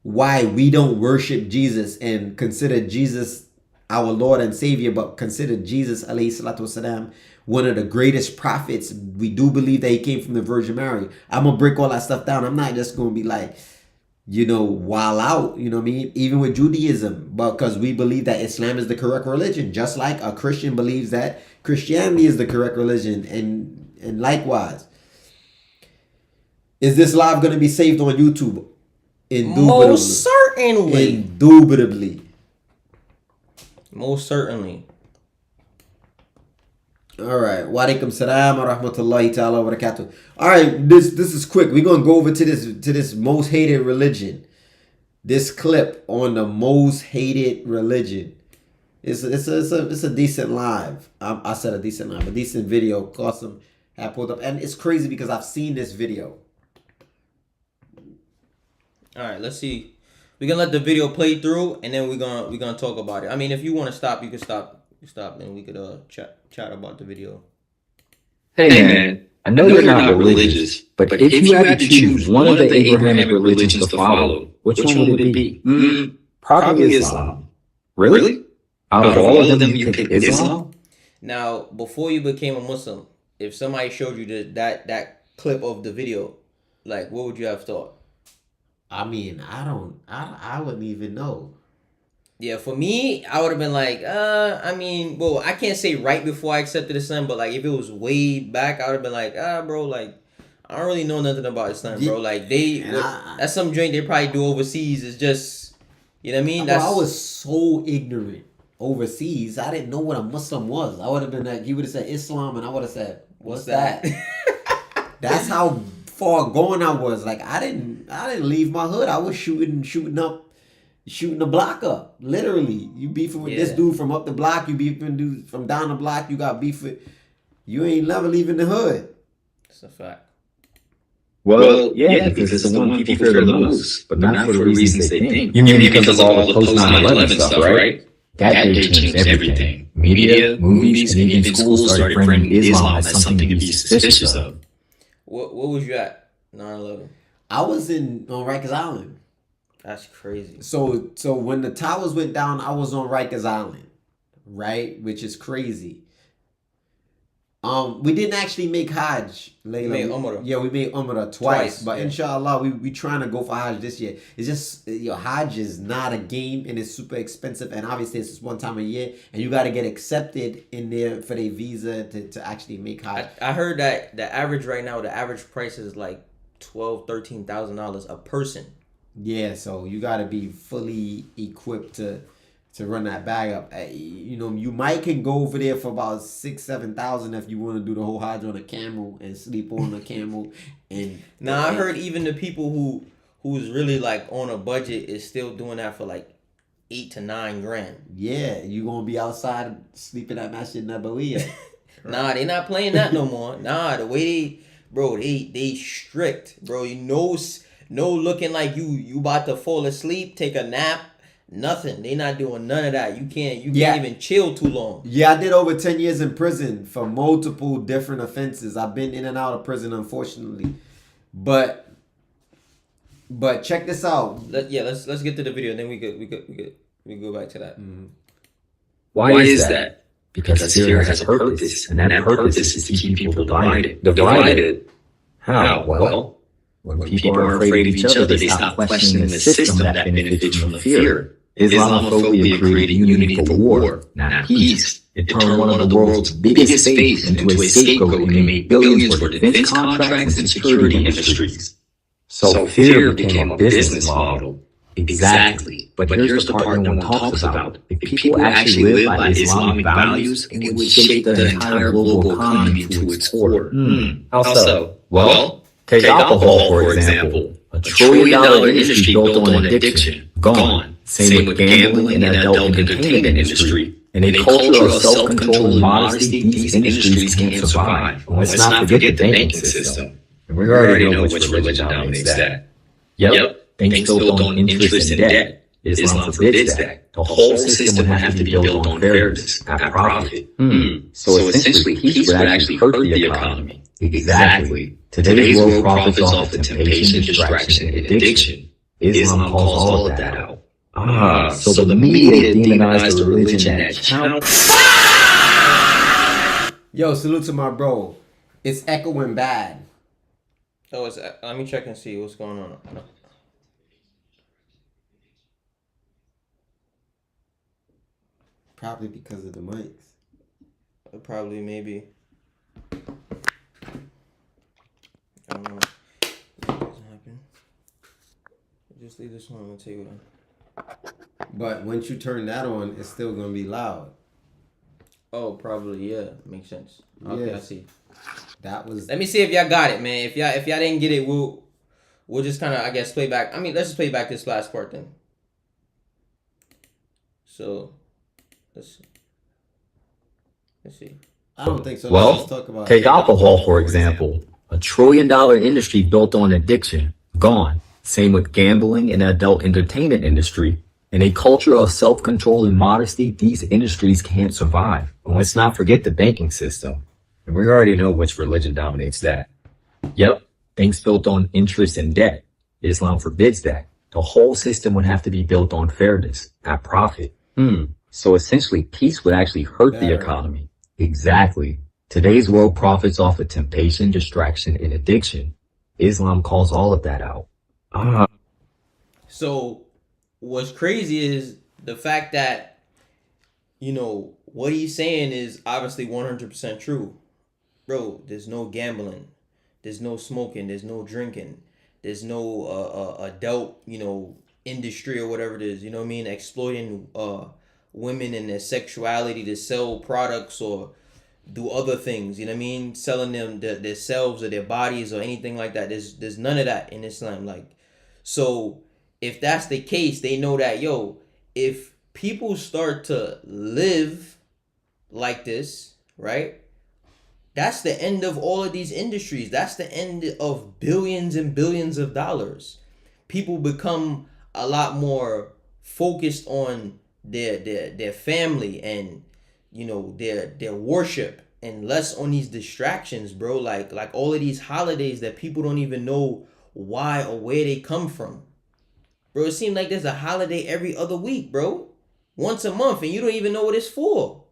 why we don't worship Jesus and consider Jesus our Lord and Savior, but consider Jesus, alayhi salatu wasalam, one of the greatest prophets. We do believe that he came from the Virgin Mary. I'm going to break all that stuff down. I'm not just going to be like, wild out, you know what I mean? Even with Judaism, because we believe that Islam is the correct religion, just like a Christian believes that Christianity is the correct religion, and likewise. Is this live going to be saved on YouTube? Indubitably. Most certainly. Indubitably. Most certainly. All right. Wa alaikum salam wa rahmatullahi ta'ala wa barakatuh. All right. This is quick. We're going to go over to this most hated religion. This clip on the most hated religion. It's a decent live. I said a decent live. A decent video. Qasim had pulled up. And it's crazy because I've seen this video. All right. Let's see we're gonna let the video play through, and then we're gonna talk about it. I mean, if you want to stop, you can stop. And we could chat about the video. Hey man, I know you're not religious, but if you had to choose one of the Abrahamic religions to follow, which one would it be? Probably Islam. Really? Out of all of them, you pick Islam? Now, before you became a Muslim, if somebody showed you that clip of the video, like, what would you have thought? I mean, I wouldn't even know. Yeah, for me, I would have been like, I mean, well, I can't say right before I accepted Islam, but like if it was way back, I would have been like, bro, like I don't really know nothing about Islam, bro. Like that's some drink they probably do overseas. It's just, you know what I mean? I was so ignorant overseas. I didn't know what a Muslim was. I would have been like, he would have said Islam, and I would have said, what's that? That's how far gone I was. Like I didn't leave my hood. I was shooting the block up. Literally. You beefing with this dude from up the block, you beefing dude from down the block, you got beef with, you ain't never leaving the hood. That's a fact. Well, yeah, because it's the one people fear the most, but not for the reasons they think. You mean because of all the post 9/11 stuff, right? That day changed everything. Media, movies, and even schools started framing Islam as something to be suspicious of. What was you at 9/11? I was on Rikers Island. That's crazy. So when the towers went down, I was on Rikers Island, right? Which is crazy. We didn't actually make Hajj, Layla. We made Umrah. Yeah, we made Umrah twice. But inshallah, we trying to go for Hajj this year. It's just, Hajj is not a game, and it's super expensive. And obviously, it's just one time a year. And you got to get accepted in there for their visa to actually make Hajj. I heard that the average right now, the average price is like $12,000-$13,000 a person. Yeah, so you got to be fully equipped to run that bag up. You might can go over there for about 6,000-7,000 if you want to do the whole Hajj on a camel and sleep on a camel. And I heard even the people who's really like on a budget is still doing that for like $8 to $9 grand. Yeah, you gonna be outside sleeping at Masjid Nabawiyah. Nah, they not playing that no more. Nah, the way they strict, bro. No looking like you about to fall asleep, take a nap. Nothing. They not doing none of that. You can't even chill too long. Yeah, I did over 10 years in prison for multiple different offenses. I've been in and out of prison, unfortunately. But check this out. Let's get to the video, and then we go back to that. Mm-hmm. Why is that? Because fear has a purpose, and that purpose is to keep people divided. Divided? How? Well, when people are afraid of each other, they stop questioning the system that benefits from the fear. Islamophobia created unity for war, not peace. It turned one of the world's biggest faiths into a scapegoat and made billions for defense contracts and security industries. So fear became a business model. Exactly. But here's the part no one talks about. If people actually live by Islamic values, it would shape the entire global economy to its core. How so? Well, take alcohol, for example. $1 trillion industry built on addiction. Gone. Same with gambling and the adult entertainment industry. In a culture of self-control and modesty, these industries can't survive. Let's not forget the banking system. We already know which religion dominates that. Yep, banks built on interest and debt. Islam forbids that. The whole system would have to be built on fairness, not profit. So essentially, peace would actually hurt the economy. Exactly. Today's world profits off the temptation, distraction, and addiction. Islam calls all of that out. So the media demonized the religion that counts. Yo, salute to my bro. It's echoing bad. Oh, let me check and see what's going on. No. Probably because of the mics. Probably, maybe. I don't know. What doesn't happen? Just leave this one on the table. But once you turn that on, it's still gonna be loud. Oh, probably, yeah. Makes sense. Okay, Yeah. I see. That was. Let me see if y'all got it, man. If y'all didn't get it, we'll just kind of, I guess, play back. I mean, let's just play back this last part then. So, let's see. I don't think so. Well, Let's talk about take alcohol, for example. $1 trillion industry built on addiction. Gone. Same with gambling and the adult entertainment industry. In a culture of self-control and modesty, these industries can't survive. And let's not forget the banking system. And we already know which religion dominates that. Yep, things built on interest and debt. Islam forbids that. The whole system would have to be built on fairness, not profit. So essentially, peace would actually hurt the economy. Exactly. Today's world profits off of temptation, distraction, and addiction. Islam calls all of that out. So what's crazy is the fact that, you know, what he's saying is obviously 100% true. Bro, there's no gambling. There's no smoking. There's no drinking. There's no adult, you know, industry or whatever it is. You know what I mean? Exploiting women and their sexuality to sell products or do other things. You know what I mean? Selling them themselves or their bodies or anything like that. There's none of that in Islam. Like, so if that's the case, they know that, yo, if people start to live like this, right? That's the end of all of these industries. That's the end of billions and billions of dollars. People become a lot more focused on their family and, you know, their worship and less on these distractions, bro. Like all of these holidays that people don't even know why or where they come from. Bro, it seems like there's a holiday every other week, bro. Once a month, and you don't even know what it's for.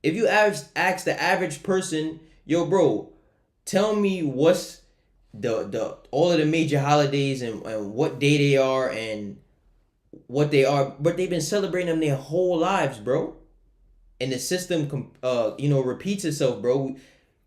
If you ask the average person, yo, bro, tell me what's the all of the major holidays and what day they are and what they are, but they've been celebrating them their whole lives, bro. And the system, you know, repeats itself, bro.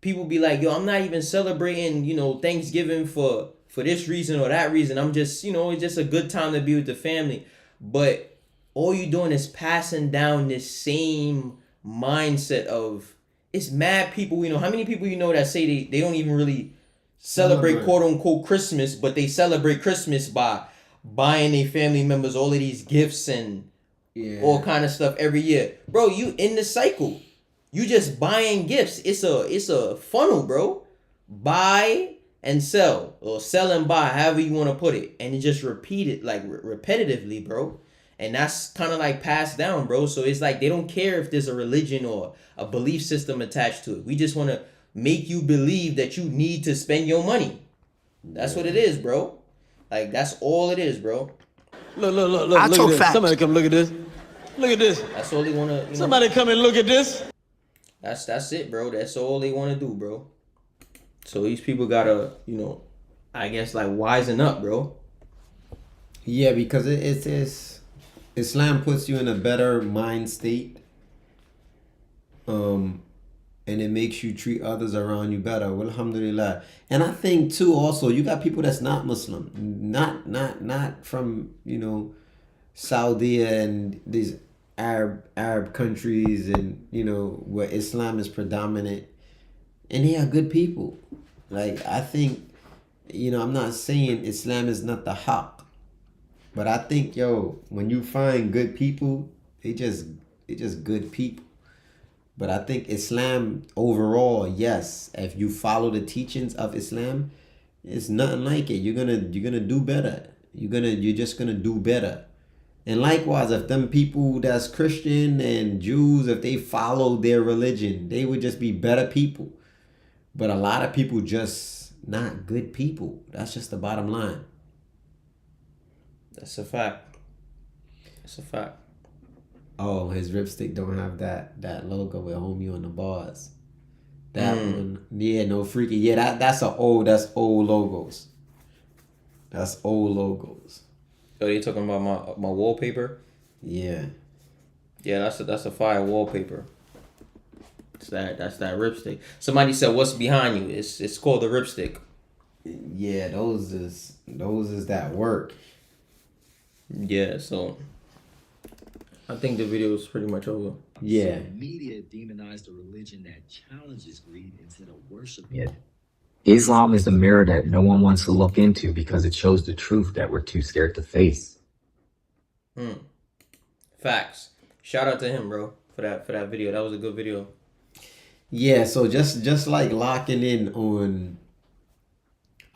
People be like, yo, I'm not even celebrating, you know, Thanksgiving for this reason or that reason. I'm just, you know, it's just a good time to be with the family. But all you doing is passing down this same mindset of, it's mad people, you know, how many people you know that say they don't even really celebrate quote unquote Christmas, but they celebrate Christmas by buying their family members all of these gifts and all kind of stuff every year. Bro, you in the cycle. You just buying gifts. It's a funnel, bro. Buy and sell, or sell and buy, however you want to put it, and you just repeat it like repetitively, bro. And that's kind of like passed down, bro. So it's like they don't care if there's a religion or a belief system attached to it. We just want to make you believe that you need to spend your money. That's what it is, bro. Like, that's all it is, bro. Look, look at this. Facts. Somebody come look at this. Look at this. That's all they want to, you know. Somebody come and look at this. That's it, bro. That's all they want to do, bro. So these people gotta, you know, I guess like wisen up, bro. Yeah, because it's Islam puts you in a better mind state. And it makes you treat others around you better. Well, alhamdulillah. And I think too, also, you got people that's not Muslim, not from, you know, Saudi and these Arab countries, and, you know, where Islam is predominant, and they are good people. Like, I think, you know, I'm not saying Islam is not the haqq, but I think, yo, when you find good people, they just good people. But I think Islam overall, yes, if you follow the teachings of Islam, it's nothing like it. You're gonna do better. You're just gonna do better. And likewise, if them people that's Christian and Jews, if they follow their religion, they would just be better people. But a lot of people just not good people. That's just the bottom line. That's a fact. That's a fact. Oh, his ripstick don't have that logo with homie on the bars. That one, yeah, no freaky. Yeah, that's old logos. That's old logos. Oh, you talking about my wallpaper? Yeah. Yeah, that's a fire wallpaper. That's that ripstick. Somebody said, "What's behind you?" It's called the ripstick. Yeah, those is that work. Yeah, so I think the video is pretty much over. Yeah. So media demonized a religion that challenges greed instead of worshiping it. Islam is the mirror that no one wants to look into because it shows the truth that we're too scared to face. Facts. Shout out to him, bro, for that video. That was a good video. Yeah, so just like locking in on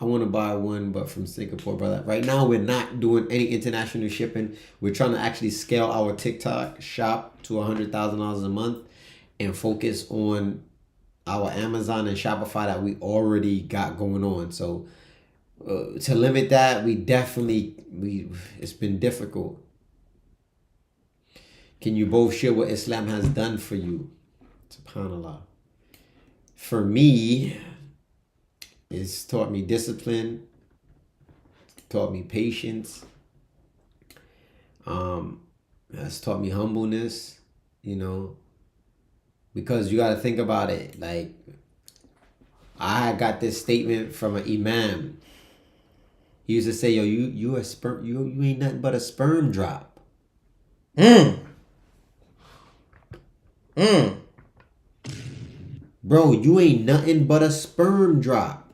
I want to buy one, but from Singapore, brother. Right now, we're not doing any international shipping. We're trying to actually scale our TikTok shop to $100,000 a month and focus on our Amazon and Shopify that we already got going on. So to limit that, it's been difficult. Can you both share what Islam has done for you? SubhanAllah. For me, it's taught me discipline, taught me patience, has taught me humbleness, you know, because you got to think about it. Like, I got this statement from an imam. He used to say, yo, you ain't nothing but a sperm drop. Bro, you ain't nothing but a sperm drop.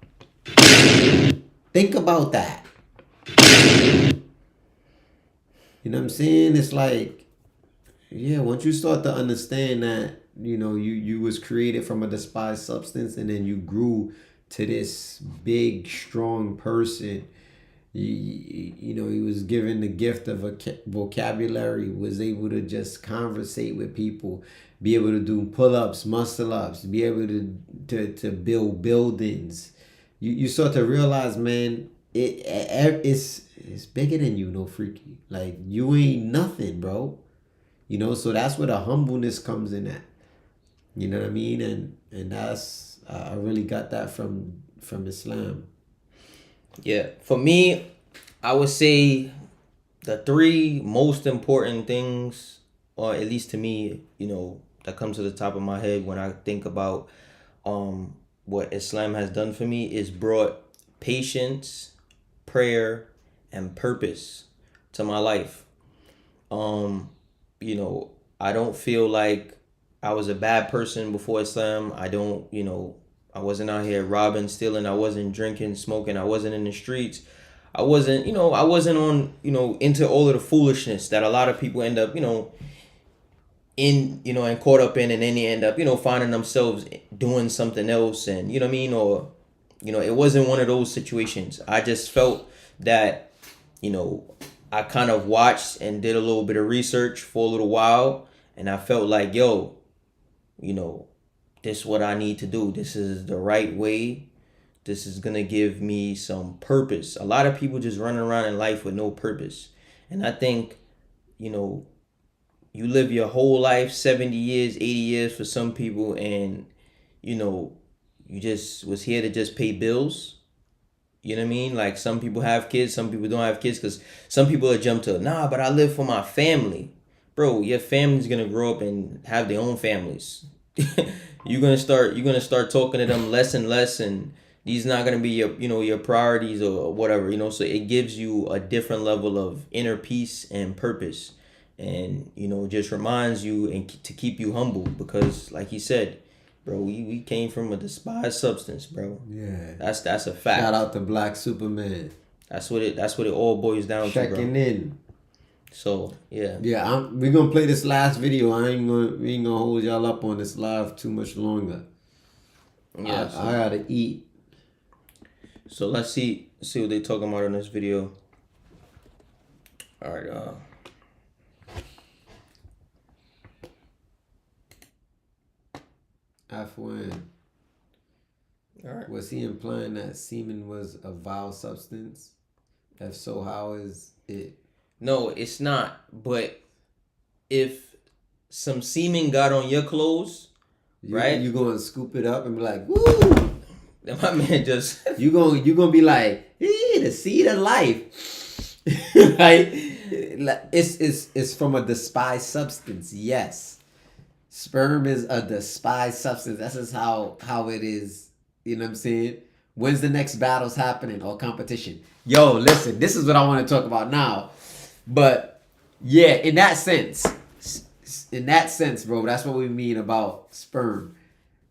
Think about that. You know what I'm saying? It's like, yeah, once you start to understand that, you know, you was created from a despised substance and then you grew to this big, strong person. You know, he was given the gift of a vocabulary, was able to just conversate with people, be able to do pull-ups, muscle-ups, be able to build buildings. You start to realize, man, it's bigger than you, no freaky. Like, you ain't nothing, bro. You know, so that's where the humbleness comes in at. You know what I mean? And that's, I really got that from Islam. Yeah, for me, I would say the three most important things, or at least to me, you know, that comes to the top of my head when I think about what Islam has done for me, is brought patience, prayer, and purpose to my life. You know, I don't feel like I was a bad person before Islam. I don't, you know, I wasn't out here robbing, stealing. I wasn't drinking, smoking. I wasn't in the streets. I wasn't on, you know, into all of the foolishness that a lot of people end up, you know, in, you know, and caught up in, and then they end up, you know, finding themselves doing something else, and, you know what I mean? Or, you know, it wasn't one of those situations. I just felt that, you know, I kind of watched and did a little bit of research for a little while, and I felt like, yo, you know, this is what I need to do. This is the right way. This is going to give me some purpose. A lot of people just running around in life with no purpose. And I think, you know, you live your whole life, 70 years, 80 years for some people, and, you know, you just was here to just pay bills. You know what I mean? Like, some people have kids, some people don't have kids, because some people are jump to, nah, but I live for my family. Bro, your family's going to grow up and have their own families. You're gonna start talking to them less and less, and these not gonna be your, you know, your priorities or whatever, you know. So it gives you a different level of inner peace and purpose, and, you know, just reminds you and to keep you humble, because like he said, bro, we came from a despised substance, bro. Yeah, that's a fact. Shout out to Black Superman. That's what it all boils down to, bro. Checking in. So yeah, we're gonna play this last video. We ain't gonna hold y'all up on this live too much longer. Yeah, I gotta eat. So let's see what they talking about in this video. All right. F1. All right. Was he implying that semen was a vile substance? If so, how is it? No, it's not. But if some semen got on your clothes, right? You gonna scoop it up and be like, woo! Then my man just you gonna be like, the seed of life. Like, it's from a despised substance. Yes, sperm is a despised substance. That's just how it is. You know what I'm saying? When's the next battles happening or competition? Yo, listen, this is what I want to talk about now. But yeah, in that sense, bro, that's what we mean about sperm.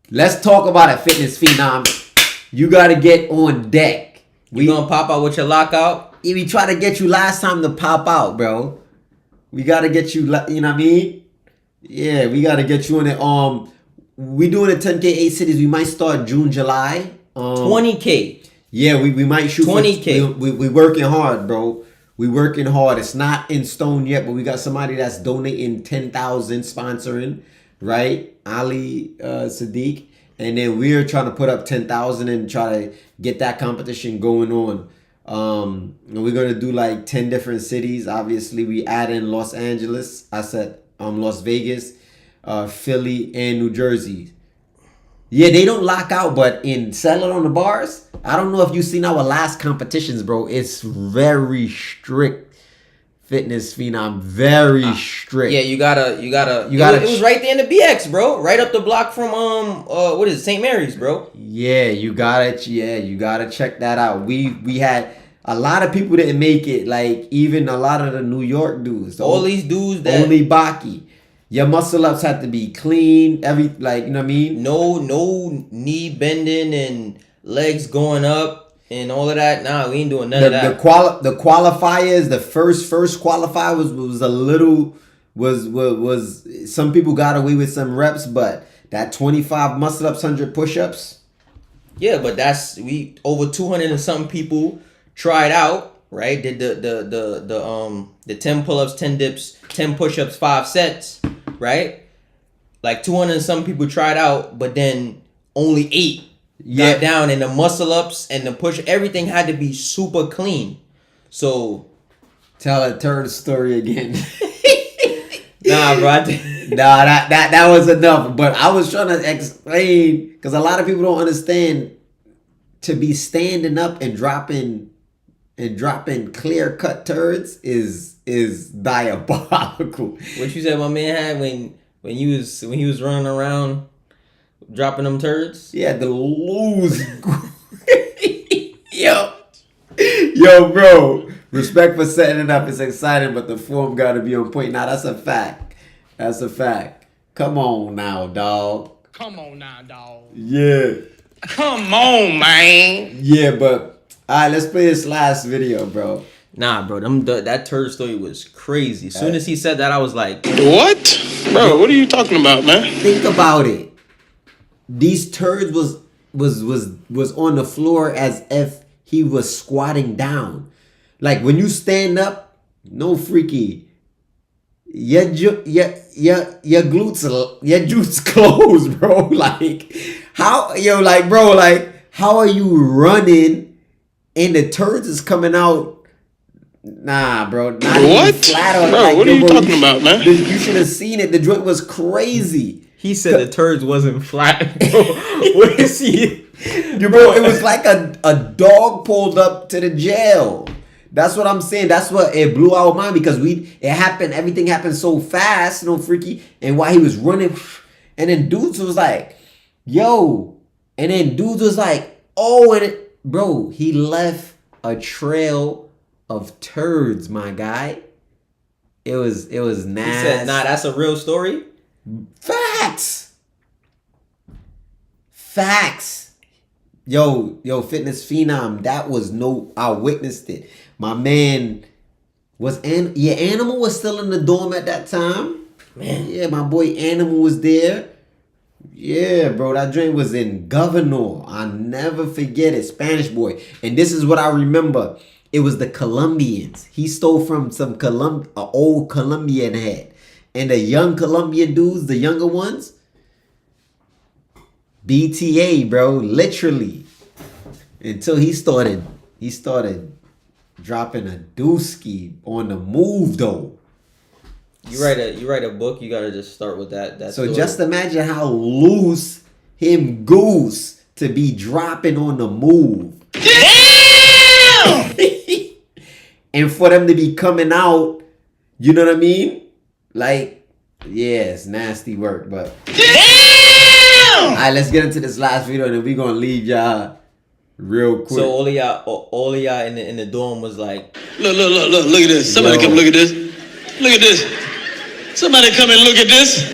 Let's talk about it, fitness phenom. You gotta get on deck. We gonna pop out with your lockout? We try to get you last time to pop out, bro. We gotta get you, you know what I mean? Yeah, we gotta get you on it. We doing a 10K 8 cities. We might start June, July. 20K. Yeah, we might shoot 20K. We working hard, bro. We working hard. It's not in stone yet, but we got somebody that's donating 10,000 sponsoring, right? Ali Sadiq, and then we're trying to put up 10,000 and try to get that competition going on. And we're gonna do like 10 different cities. Obviously, we add in Los Angeles. I said Las Vegas, Philly, and New Jersey. Yeah, they don't lock out, but in Settle on the Bars, I don't know if you've seen our last competitions, bro. It's very strict. Fitness Phenom, very strict. Yeah, you gotta. It was right there in the BX, bro. Right up the block from what is it, St. Mary's, bro? Yeah, you gotta check that out. We had a lot of people didn't make it, like even a lot of the New York dudes. All these dudes that only Baki. Your muscle ups have to be clean. You know what I mean? No knee bending and legs going up and all of that. Nah, we ain't doing none of that. The qualifiers, the first qualifier was a little was some people got away with some reps, but that 25 muscle ups, 100 push ups. Yeah, but we over 200 and something people tried out, right? Did the 10 pull-ups, 10 dips, 10 push-ups, 5 sets, right? Like 200 and some people tried out, but then only 8 got down, and the muscle ups and the push, everything had to be super clean. So tell a turd story again. Nah, bro. That was enough. But I was trying to explain, because a lot of people don't understand, to be standing up and dropping clear cut turds is diabolical. What you said my man had when he was running around dropping them turds? He had to lose. Yo, bro. Respect for setting it up. It's exciting, but the form got to be on point. Now, that's a fact. That's a fact. Come on now, dog. Come on now, dog. Yeah. Come on, man. Yeah, but all right, let's play this last video, bro. Nah, bro, that turd story was crazy. As soon as he said that, I was like, What? Bro, what are you talking about, man? Think about it. These turds was on the floor as if he was squatting down. Like when you stand up, no freaky. Your glutes closed, bro. Like how are you running and the turds is coming out? Nah, bro. What? Bro, what are you talking about, man? You should have seen it. The joint was crazy. he said the turds wasn't flat, bro. What is he? Bro, it was like a dog pulled up to the jail. That's what I'm saying. That's what it blew our mind, because everything happened so fast, freaky. And while he was running, and then dudes was like, yo. And then dudes was like, oh, and bro, he left a trail of turds, my guy. It was nasty. He said, nah, that's a real story? Facts. Yo, Fitness Phenom, I witnessed it. My man Animal was still in the dorm at that time. Man, yeah, my boy Animal was there. Yeah, bro, that joint was in Governor. I'll never forget it. Spanish boy. And this is what I remember. It was the Colombians. He stole from some old Colombian head. And the young Colombian dudes, the younger ones, BTA, bro, literally. Until he started dropping a dooski on the move, though. You write a book, you gotta just start with that so story. Just imagine how loose him goose to be dropping on the move. Damn! And for them to be coming out, you know what I mean? Like, yeah, it's nasty work, but damn! Alright, let's get into this last video and then we're gonna leave y'all real quick. So all of y'all in the dorm was like, Look at this. Somebody come look at this. Look at this. Somebody come and look at this.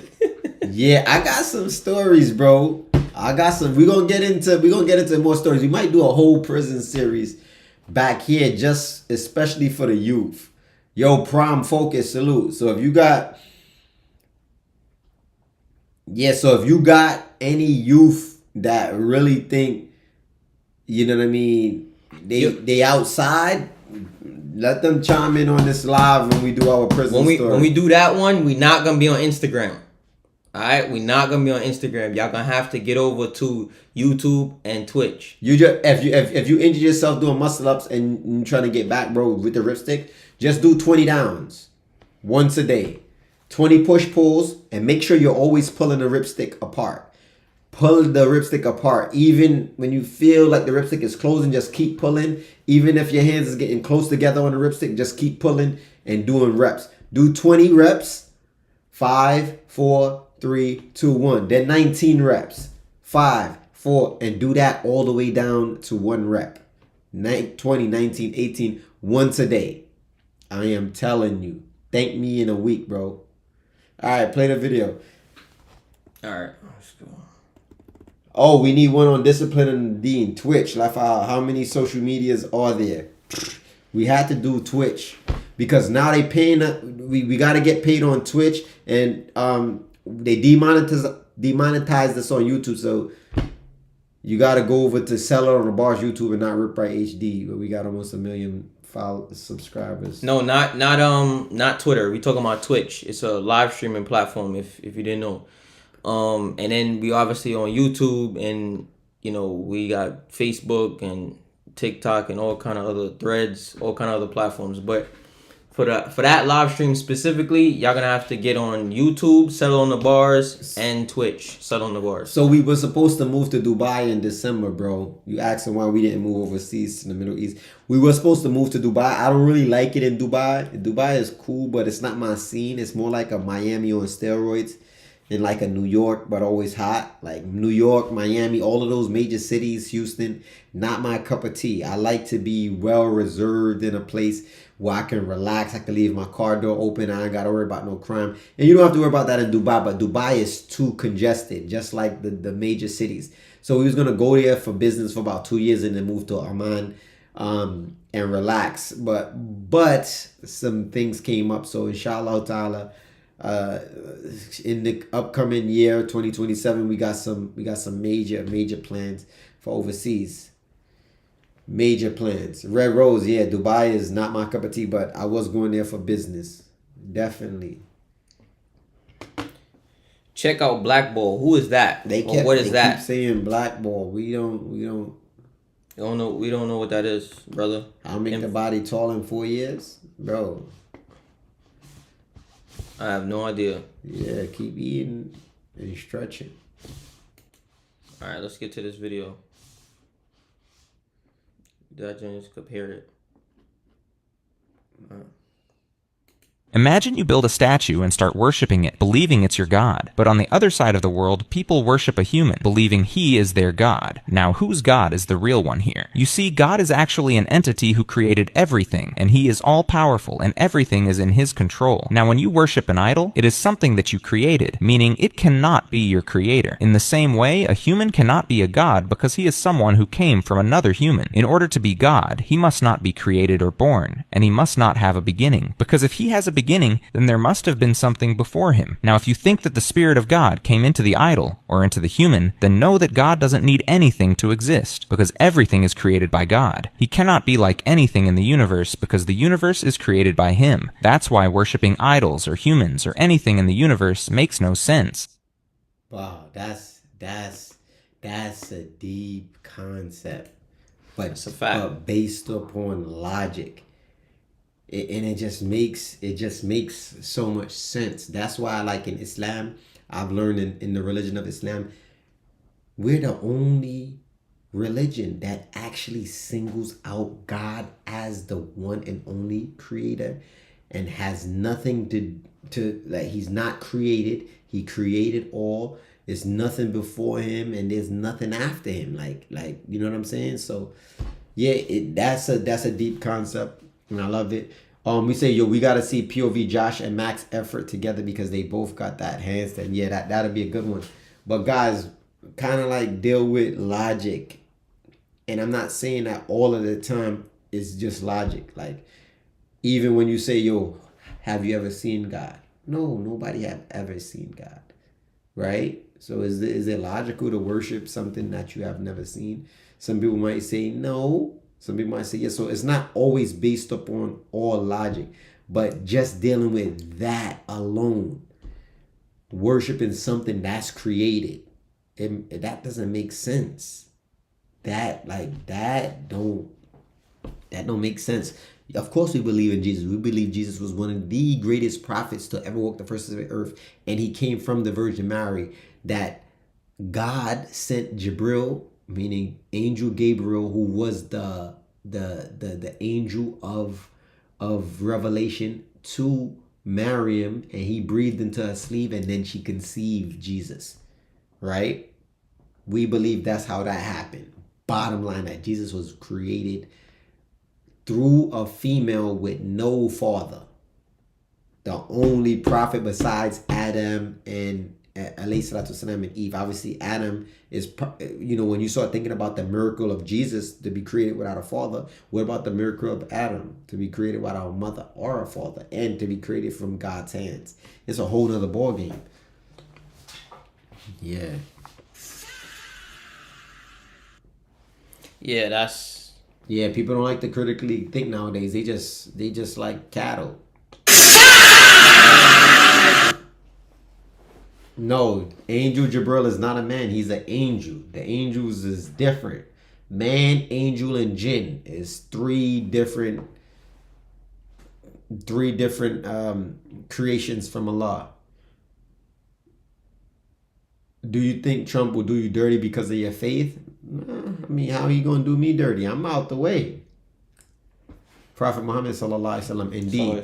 Yeah, I got some stories, bro. We're gonna get into more stories. We might do a whole prison series back here, just especially for the youth. Yo, Prime Focus, salute. So if you got any youth that really think, you know what I mean, they outside. Let them chime in on this live when we do our prison story. When we do that one, we not gonna be on Instagram. All right, we not gonna be on Instagram. Y'all gonna have to get over to YouTube and Twitch. You just if you injure yourself doing muscle ups and you're trying to get back, bro, with the ripstick, just do 20 downs once a day, 20 push pulls, and make sure you're always pulling the ripstick apart. Pull the ripstick apart. Even when you feel like the ripstick is closing, just keep pulling. Even if your hands is getting close together on the ripstick, just keep pulling and doing reps. Do 20 reps. 5, 4, 3, 2, 1. Then 19 reps. 5, 4, and do that all the way down to 1 rep. 20, 19, 18, once a day. I am telling you. Thank me in a week, bro. All right, play the video. All right, let's go. Oh, we need one on Discipline and Dean. Twitch. Like, how many social medias are there? We had to do Twitch because now they paying. We got to get paid on Twitch, and they demonetized us on YouTube. So you got to go over to Seller on the Bars YouTube and not Rip Right HD. But we got almost 1 million subscribers. No, not Twitter. We talking about Twitch. It's a live streaming platform. If you didn't know. And then we obviously on YouTube, and we got Facebook and TikTok and all kind of other threads, all kind of other platforms. But for that live stream specifically, y'all gonna have to get on YouTube, Settle on the Bars, and Twitch, Settle on the Bars. So we were supposed to move to Dubai in December, bro. You asking why we didn't move overseas to the Middle East. We were supposed to move to Dubai. I don't really like it in Dubai. Dubai is cool, but it's not my scene. It's more like a Miami on steroids. In like a New York, but always hot. Like New York, Miami, all of those major cities, Houston, not my cup of tea. I like to be well reserved in a place where I can relax. I can leave my car door open. I ain't got to worry about no crime. And you don't have to worry about that in Dubai, but Dubai is too congested, just like the major cities. So we was going to go there for business for about 2 years and then move to Oman and relax. But some things came up. So inshallah ta'ala, in the upcoming year 2027 we got some major plans for overseas. Major plans. Red Rose, yeah, Dubai is not my cup of tea, but I was going there for business. Definitely. Check out Blackball. Who is that? What is that? Keep saying Blackball. We don't know. We don't know what that is, brother. I'll make the body tall in 4 years, bro. I have no idea. Yeah, keep eating and stretching. All right, let's get to this video. Did I just compare it? All right. Imagine you build a statue and start worshiping it, believing it's your god. But on the other side of the world, people worship a human, believing he is their god. Now, whose god is the real one here? You see, God is actually an entity who created everything, and he is all-powerful, and everything is in his control. Now, when you worship an idol, it is something that you created, meaning it cannot be your creator. In the same way, a human cannot be a god because he is someone who came from another human. In order to be God, he must not be created or born, and he must not have a beginning, because if he has a beginning, then there must have been something before him. Now, if you think that the Spirit of God came into the idol, or into the human, then know that God doesn't need anything to exist, because everything is created by God. He cannot be like anything in the universe, because the universe is created by him. That's why worshipping idols, or humans, or anything in the universe makes no sense. Wow, that's a deep concept. But it's a fact. But based upon logic. And it just makes so much sense. That's why, like in Islam, I've learned in the religion of Islam, we're the only religion that actually singles out God as the one and only creator, and has nothing to like, he's not created. He created all. There's nothing before him, and there's nothing after him. Like you know what I'm saying? So yeah, that's a deep concept. And I love it. We say, we gotta see POV Josh and Max effort together because they both got that handstand. Yeah, that'll be a good one. But guys, kind of like deal with logic. And I'm not saying that all of the time it's just logic. Like, even when you say, have you ever seen God? No, nobody have ever seen God. Right? So is it logical to worship something that you have never seen? Some people might say, no. Some people might say yes. So it's not always based upon all logic, but just dealing with that alone, worshiping something that's created, that doesn't make sense. That don't make sense. Of course, we believe in Jesus. We believe Jesus was one of the greatest prophets to ever walk the face of the earth, and he came from the Virgin Mary. That God sent Jibril, meaning Angel Gabriel, who was the angel of revelation, to Maryam, and he breathed into her sleeve, and then she conceived Jesus. Right? We believe that's how that happened. Bottom line, that Jesus was created through a female with no father. The only prophet besides Adam and alayhi salatu wasalam and Eve. Obviously, Adam is, when you start thinking about the miracle of Jesus to be created without a father, what about the miracle of Adam to be created without a mother or a father and to be created from God's hands? It's a whole nother ball game. Yeah. Yeah, that's... Yeah, people don't like to critically think nowadays. They just like cattle. No, Angel Jibril is not a man. He's an angel. The angels is different. Man, angel, and jinn is three different creations from Allah. Do you think Trump will do you dirty because of your faith? I mean, how are you going to do me dirty? I'm out the way. Prophet Muhammad sallallahu alaihi wasallam, indeed,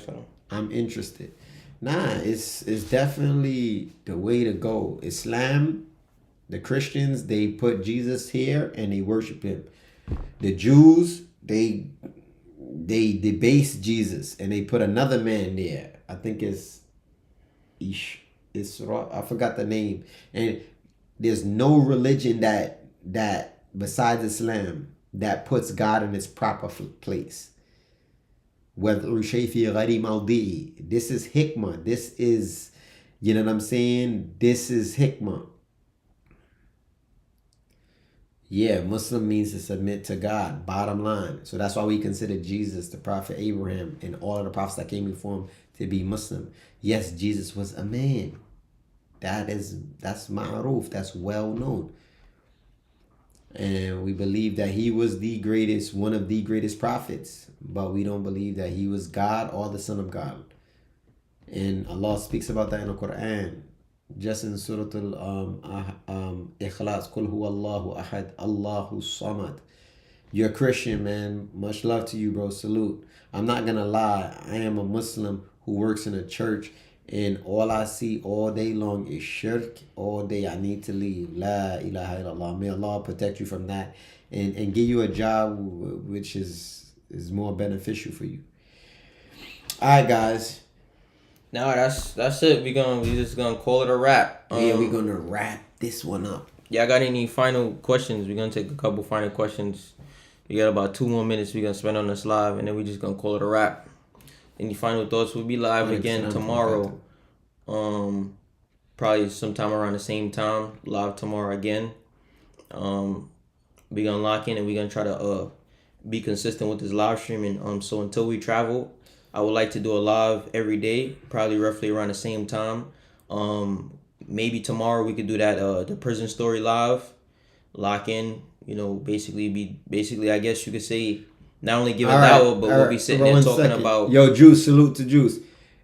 I'm interested. Nah, it's definitely the way to go. Islam, the Christians, they put Jesus here and they worship him. The Jews, they debase Jesus and they put another man there. I think it's I forgot the name. And there's no religion that besides Islam that puts God in his proper place. This is hikmah. This is, you know what I'm saying? This is hikmah. Yeah, Muslim means to submit to God, bottom line. So that's why we consider Jesus, the prophet Abraham, and all of the prophets that came before him to be Muslim. Yes, Jesus was a man. That's ma'aruf, that's well known. And we believe that he was the greatest, one of the greatest prophets. But we don't believe that he was God or the Son of God. And Allah speaks about that in the Quran. Just in Surah Al-Ikhlas, Qul huwa Allahu ahad, Allahu samad. You're a Christian, man. Much love to you, bro. Salute. I'm not going to lie. I am a Muslim who works in a church. And all I see all day long is shirk. All day I need to leave. La ilaha illallah. May Allah protect you from that. And give you a job which is more beneficial for you. Alright, guys. No, that's it. We just gonna call it a wrap. Yeah, we're gonna wrap this one up. Yeah, I got any final questions? We're gonna take a couple final questions. We got about 2 more minutes we're gonna spend on this live, and then we're just gonna call it a wrap. Any final thoughts? We'll be live again tomorrow. Probably sometime around the same time. Live tomorrow again. We're gonna lock in and we're gonna try to be consistent with this live streaming. So until we travel, I would like to do a live every day, probably roughly around the same time. Maybe tomorrow we could do that the prison story live. Lock in, basically I guess you could say not only give a dawah, but we'll be sitting there talking about... Yo, Juice, salute to Juice.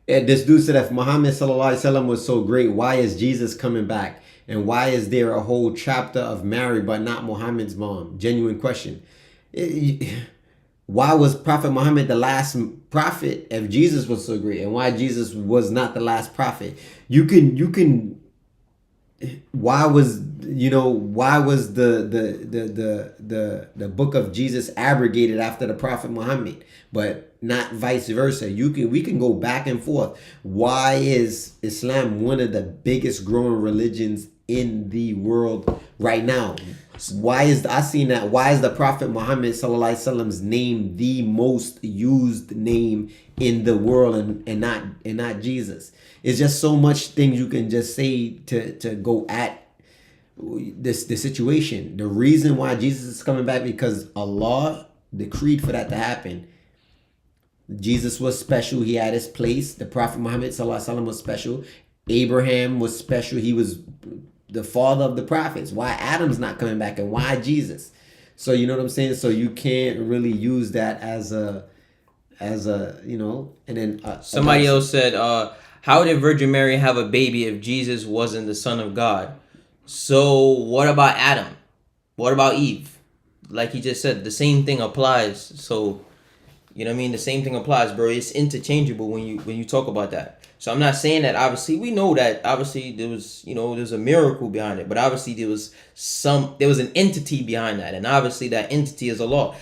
This dude said if Muhammad sallallahu alaihi wasallam was so great, why is Jesus coming back? And why is there a whole chapter of Mary but not Muhammad's mom? Genuine question. Why was Prophet Muhammad the last prophet if Jesus was so great? And why Jesus was not the last prophet? Why was the book of Jesus abrogated after the Prophet Muhammad, but not vice versa? We can go back and forth. Why is Islam one of the biggest growing religions in the world right now? Why is the Prophet Muhammad sallallahu alaihi wasallam's name the most used name in the world and not Jesus? It's just so much things you can just say to go at the situation. The reason why Jesus is coming back because Allah decreed for that to happen. Jesus was special. He had his place. The Prophet Muhammad sallallahu alaihi wasallam was special. Abraham was special. He was the father of the prophets. Why Adam's not coming back and why Jesus? So you know what I'm saying? So you can't really use that as a you know. And then somebody else said, how did Virgin Mary have a baby if Jesus wasn't the son of God? So what about Adam? What about Eve? Like he just said, the same thing applies. So you know what I mean? The same thing applies, bro. It's interchangeable when you talk about that. So I'm not saying that obviously we know that obviously there was, you know, there's a miracle behind it, but obviously there was an entity behind that, and obviously that entity is Allah.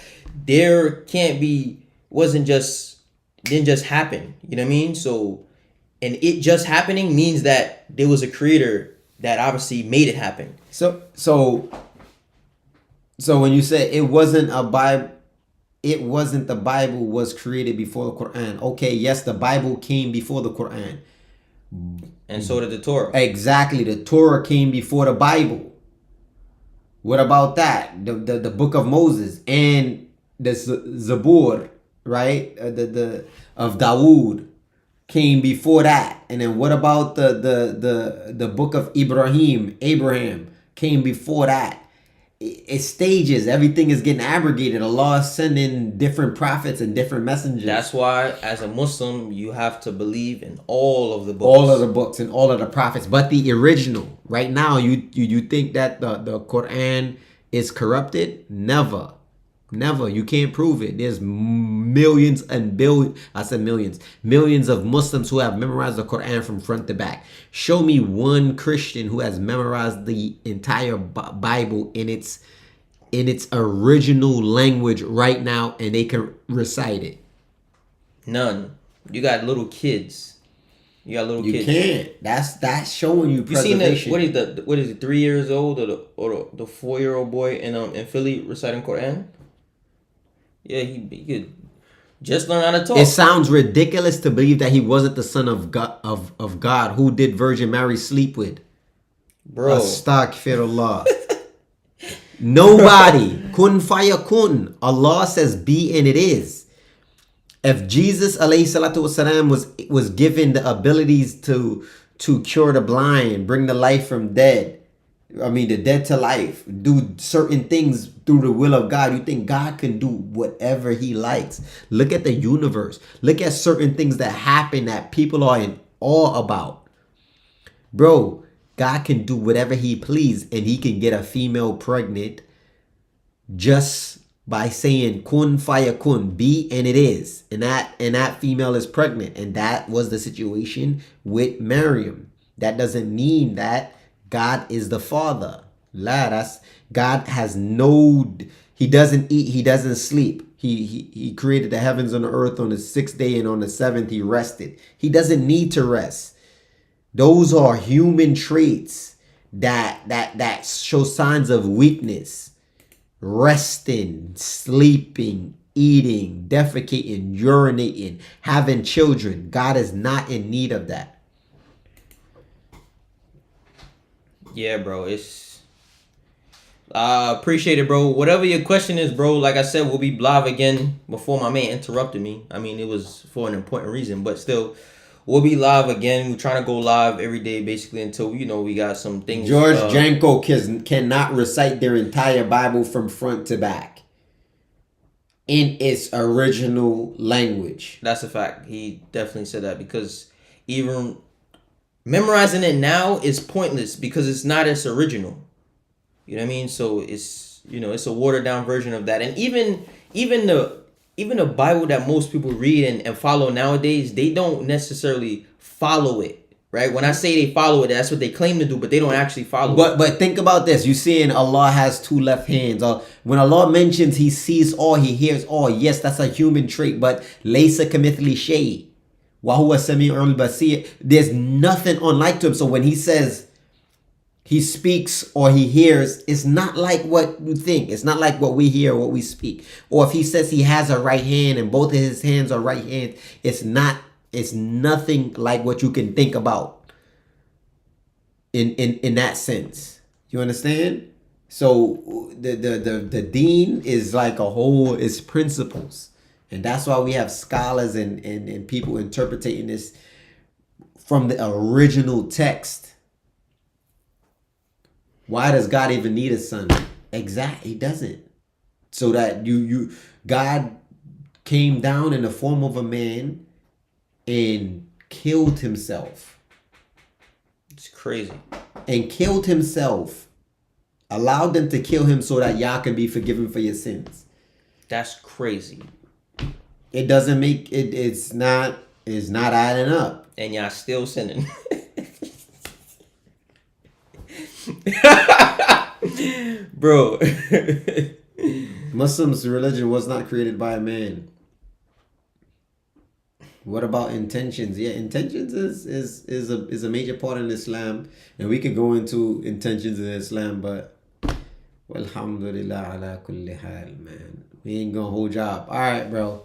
There can't be didn't just happen. You know what I mean? So, and it just happening means that there was a creator that obviously made it happen. So when you say it wasn't the Bible was created before the Quran. Okay, yes, the Bible came before the Quran. And so did the Torah. Exactly, the Torah came before the Bible. What about that? The book of Moses and the Zabur, right? The of Dawood came before that. And then what about the book of Abraham came before that. It's stages. Everything is getting abrogated. Allah is sending different prophets and different messengers. That's why, as a Muslim, you have to believe in all of the books. All of the books and all of the prophets, but the original. Right now, you think that the Quran is corrupted? Never. You can't prove it. There's millions and billions. I said millions. Millions of Muslims who have memorized the Quran from front to back. Show me one Christian who has memorized the entire Bible in its original language right now, and they can recite it. None. You got little kids. You kids. Can't. That's showing you preservation. You seen what is it? 3 years old or the 4-year-old boy in Philly reciting Quran? Yeah, he could just learn how to talk. It sounds ridiculous to believe that he wasn't the son of God. Who did Virgin Mary sleep with? Bro. Astaghfirullah. Nobody. Kun fayakun. Allah says be and it is. If Jesus alayhi salatu wasalam was given the abilities to cure the blind, bring the life from dead, the dead to life, do certain things through the will of God, you think God can do whatever he likes? Look at the universe. Look at certain things that happen that people are in awe about. Bro, God can do whatever he please, and he can get a female pregnant just by saying kun fayakun, be and it is. And that female is pregnant. And that was the situation with Maryam. That doesn't mean that God is the father. God has he doesn't eat, he doesn't sleep. He created the heavens and the earth on the 6th day, and on the 7th he rested. He doesn't need to rest. Those are human traits that show signs of weakness. Resting, sleeping, eating, defecating, urinating, having children. God is not in need of that. Yeah, bro. Appreciate it, bro. Whatever your question is, bro, like I said, we'll be live again before my man interrupted me. I mean, it was for an important reason, but still, we'll be live again. We're trying to go live every day, basically, until, we got some things. George Janko cannot recite their entire Bible from front to back in its original language. That's a fact. He definitely said that, because even memorizing it now is pointless because it's not its original. You know what I mean? So it's a watered down version of that. And even the Bible that most people read and follow nowadays, they don't necessarily follow it, right? When I say they follow it, that's what they claim to do, but they don't actually follow it. But think about this. You're seeing Allah has 2 left hands. When Allah mentions he sees all, he hears all, yes, that's a human trait, but laysa kamithli shay wa huwa sami'ul basir. There's nothing unlike to him. So when he says he speaks or he hears, it's not like what you think. It's not like what we hear or what we speak. Or if he says he has a right hand and both of his hands are right hands, it's nothing like what you can think about in that sense. You understand? So the deen is like a whole, it's principles. And that's why we have scholars and people interpreting this from the original text. Why does God even need a son? Exactly, he doesn't. So that God came down in the form of a man and killed himself. It's crazy. And killed himself. Allowed them to kill him so that y'all can be forgiven for your sins. That's crazy. It doesn't make it. It's not adding up. And y'all still sinning. Bro. Muslims' religion was not created by a man. What about intentions? Yeah, intentions is a major part in Islam, and we could go into intentions in Islam, but alhamdulillah ala kulli hal, man. We ain't gonna hold you up. All right, bro.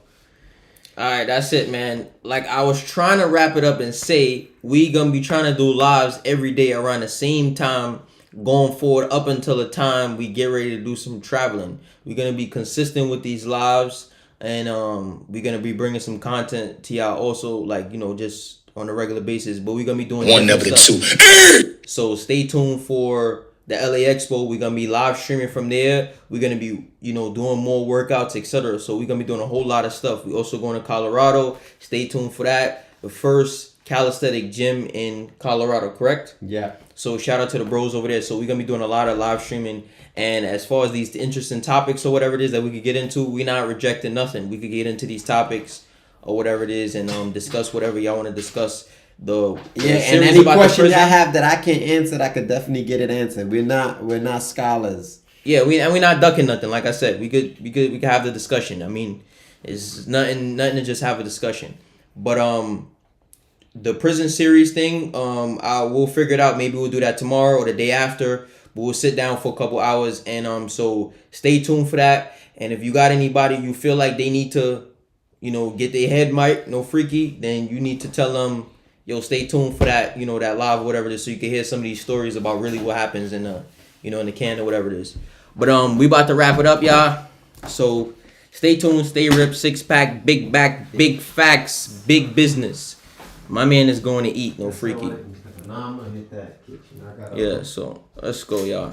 Alright, that's it, man. Like, I was trying to wrap it up and say, we gonna be trying to do lives every day around the same time going forward up until the time we get ready to do some traveling. We're gonna be consistent with these lives, and we're gonna be bringing some content to y'all also, like, you know, just on a regular basis. But we're gonna be doing One, never the stuff. two. So stay tuned for the LA Expo. We're gonna be live streaming from there. We're gonna be, you know, doing more workouts, etc. So we're gonna be doing a whole lot of stuff. We also going to Colorado. Stay tuned for that. The first calisthenic gym in Colorado, correct? Yeah. So shout out to the bros over there. So we're gonna be doing a lot of live streaming. And as far as these interesting topics or whatever it is that we could get into, we're not rejecting nothing. We could get into these topics or whatever it is and discuss whatever y'all want to discuss. And any question I have that I can't answer, I could definitely get it answered. We're not scholars. Yeah, we're not ducking nothing. Like I said, we could have the discussion. I mean, it's nothing to just have a discussion. But the prison series thing, we'll figure it out. Maybe we'll do that tomorrow or the day after. But we'll sit down for a couple hours, and so stay tuned for that. And if you got anybody you feel like they need to, you know, get their head mic'd, no freaky, then you need to tell them, yo, stay tuned for that, you know, that live or whatever it is, so you can hear some of these stories about really what happens in the, you know, in the can or whatever it is. But we about to wrap it up, y'all. So stay tuned, stay ripped, 6-pack, big back, big facts, big business. My man is going to eat, no freaky. Nah, I'm gonna hit that kitchen. Yeah, so let's go, y'all.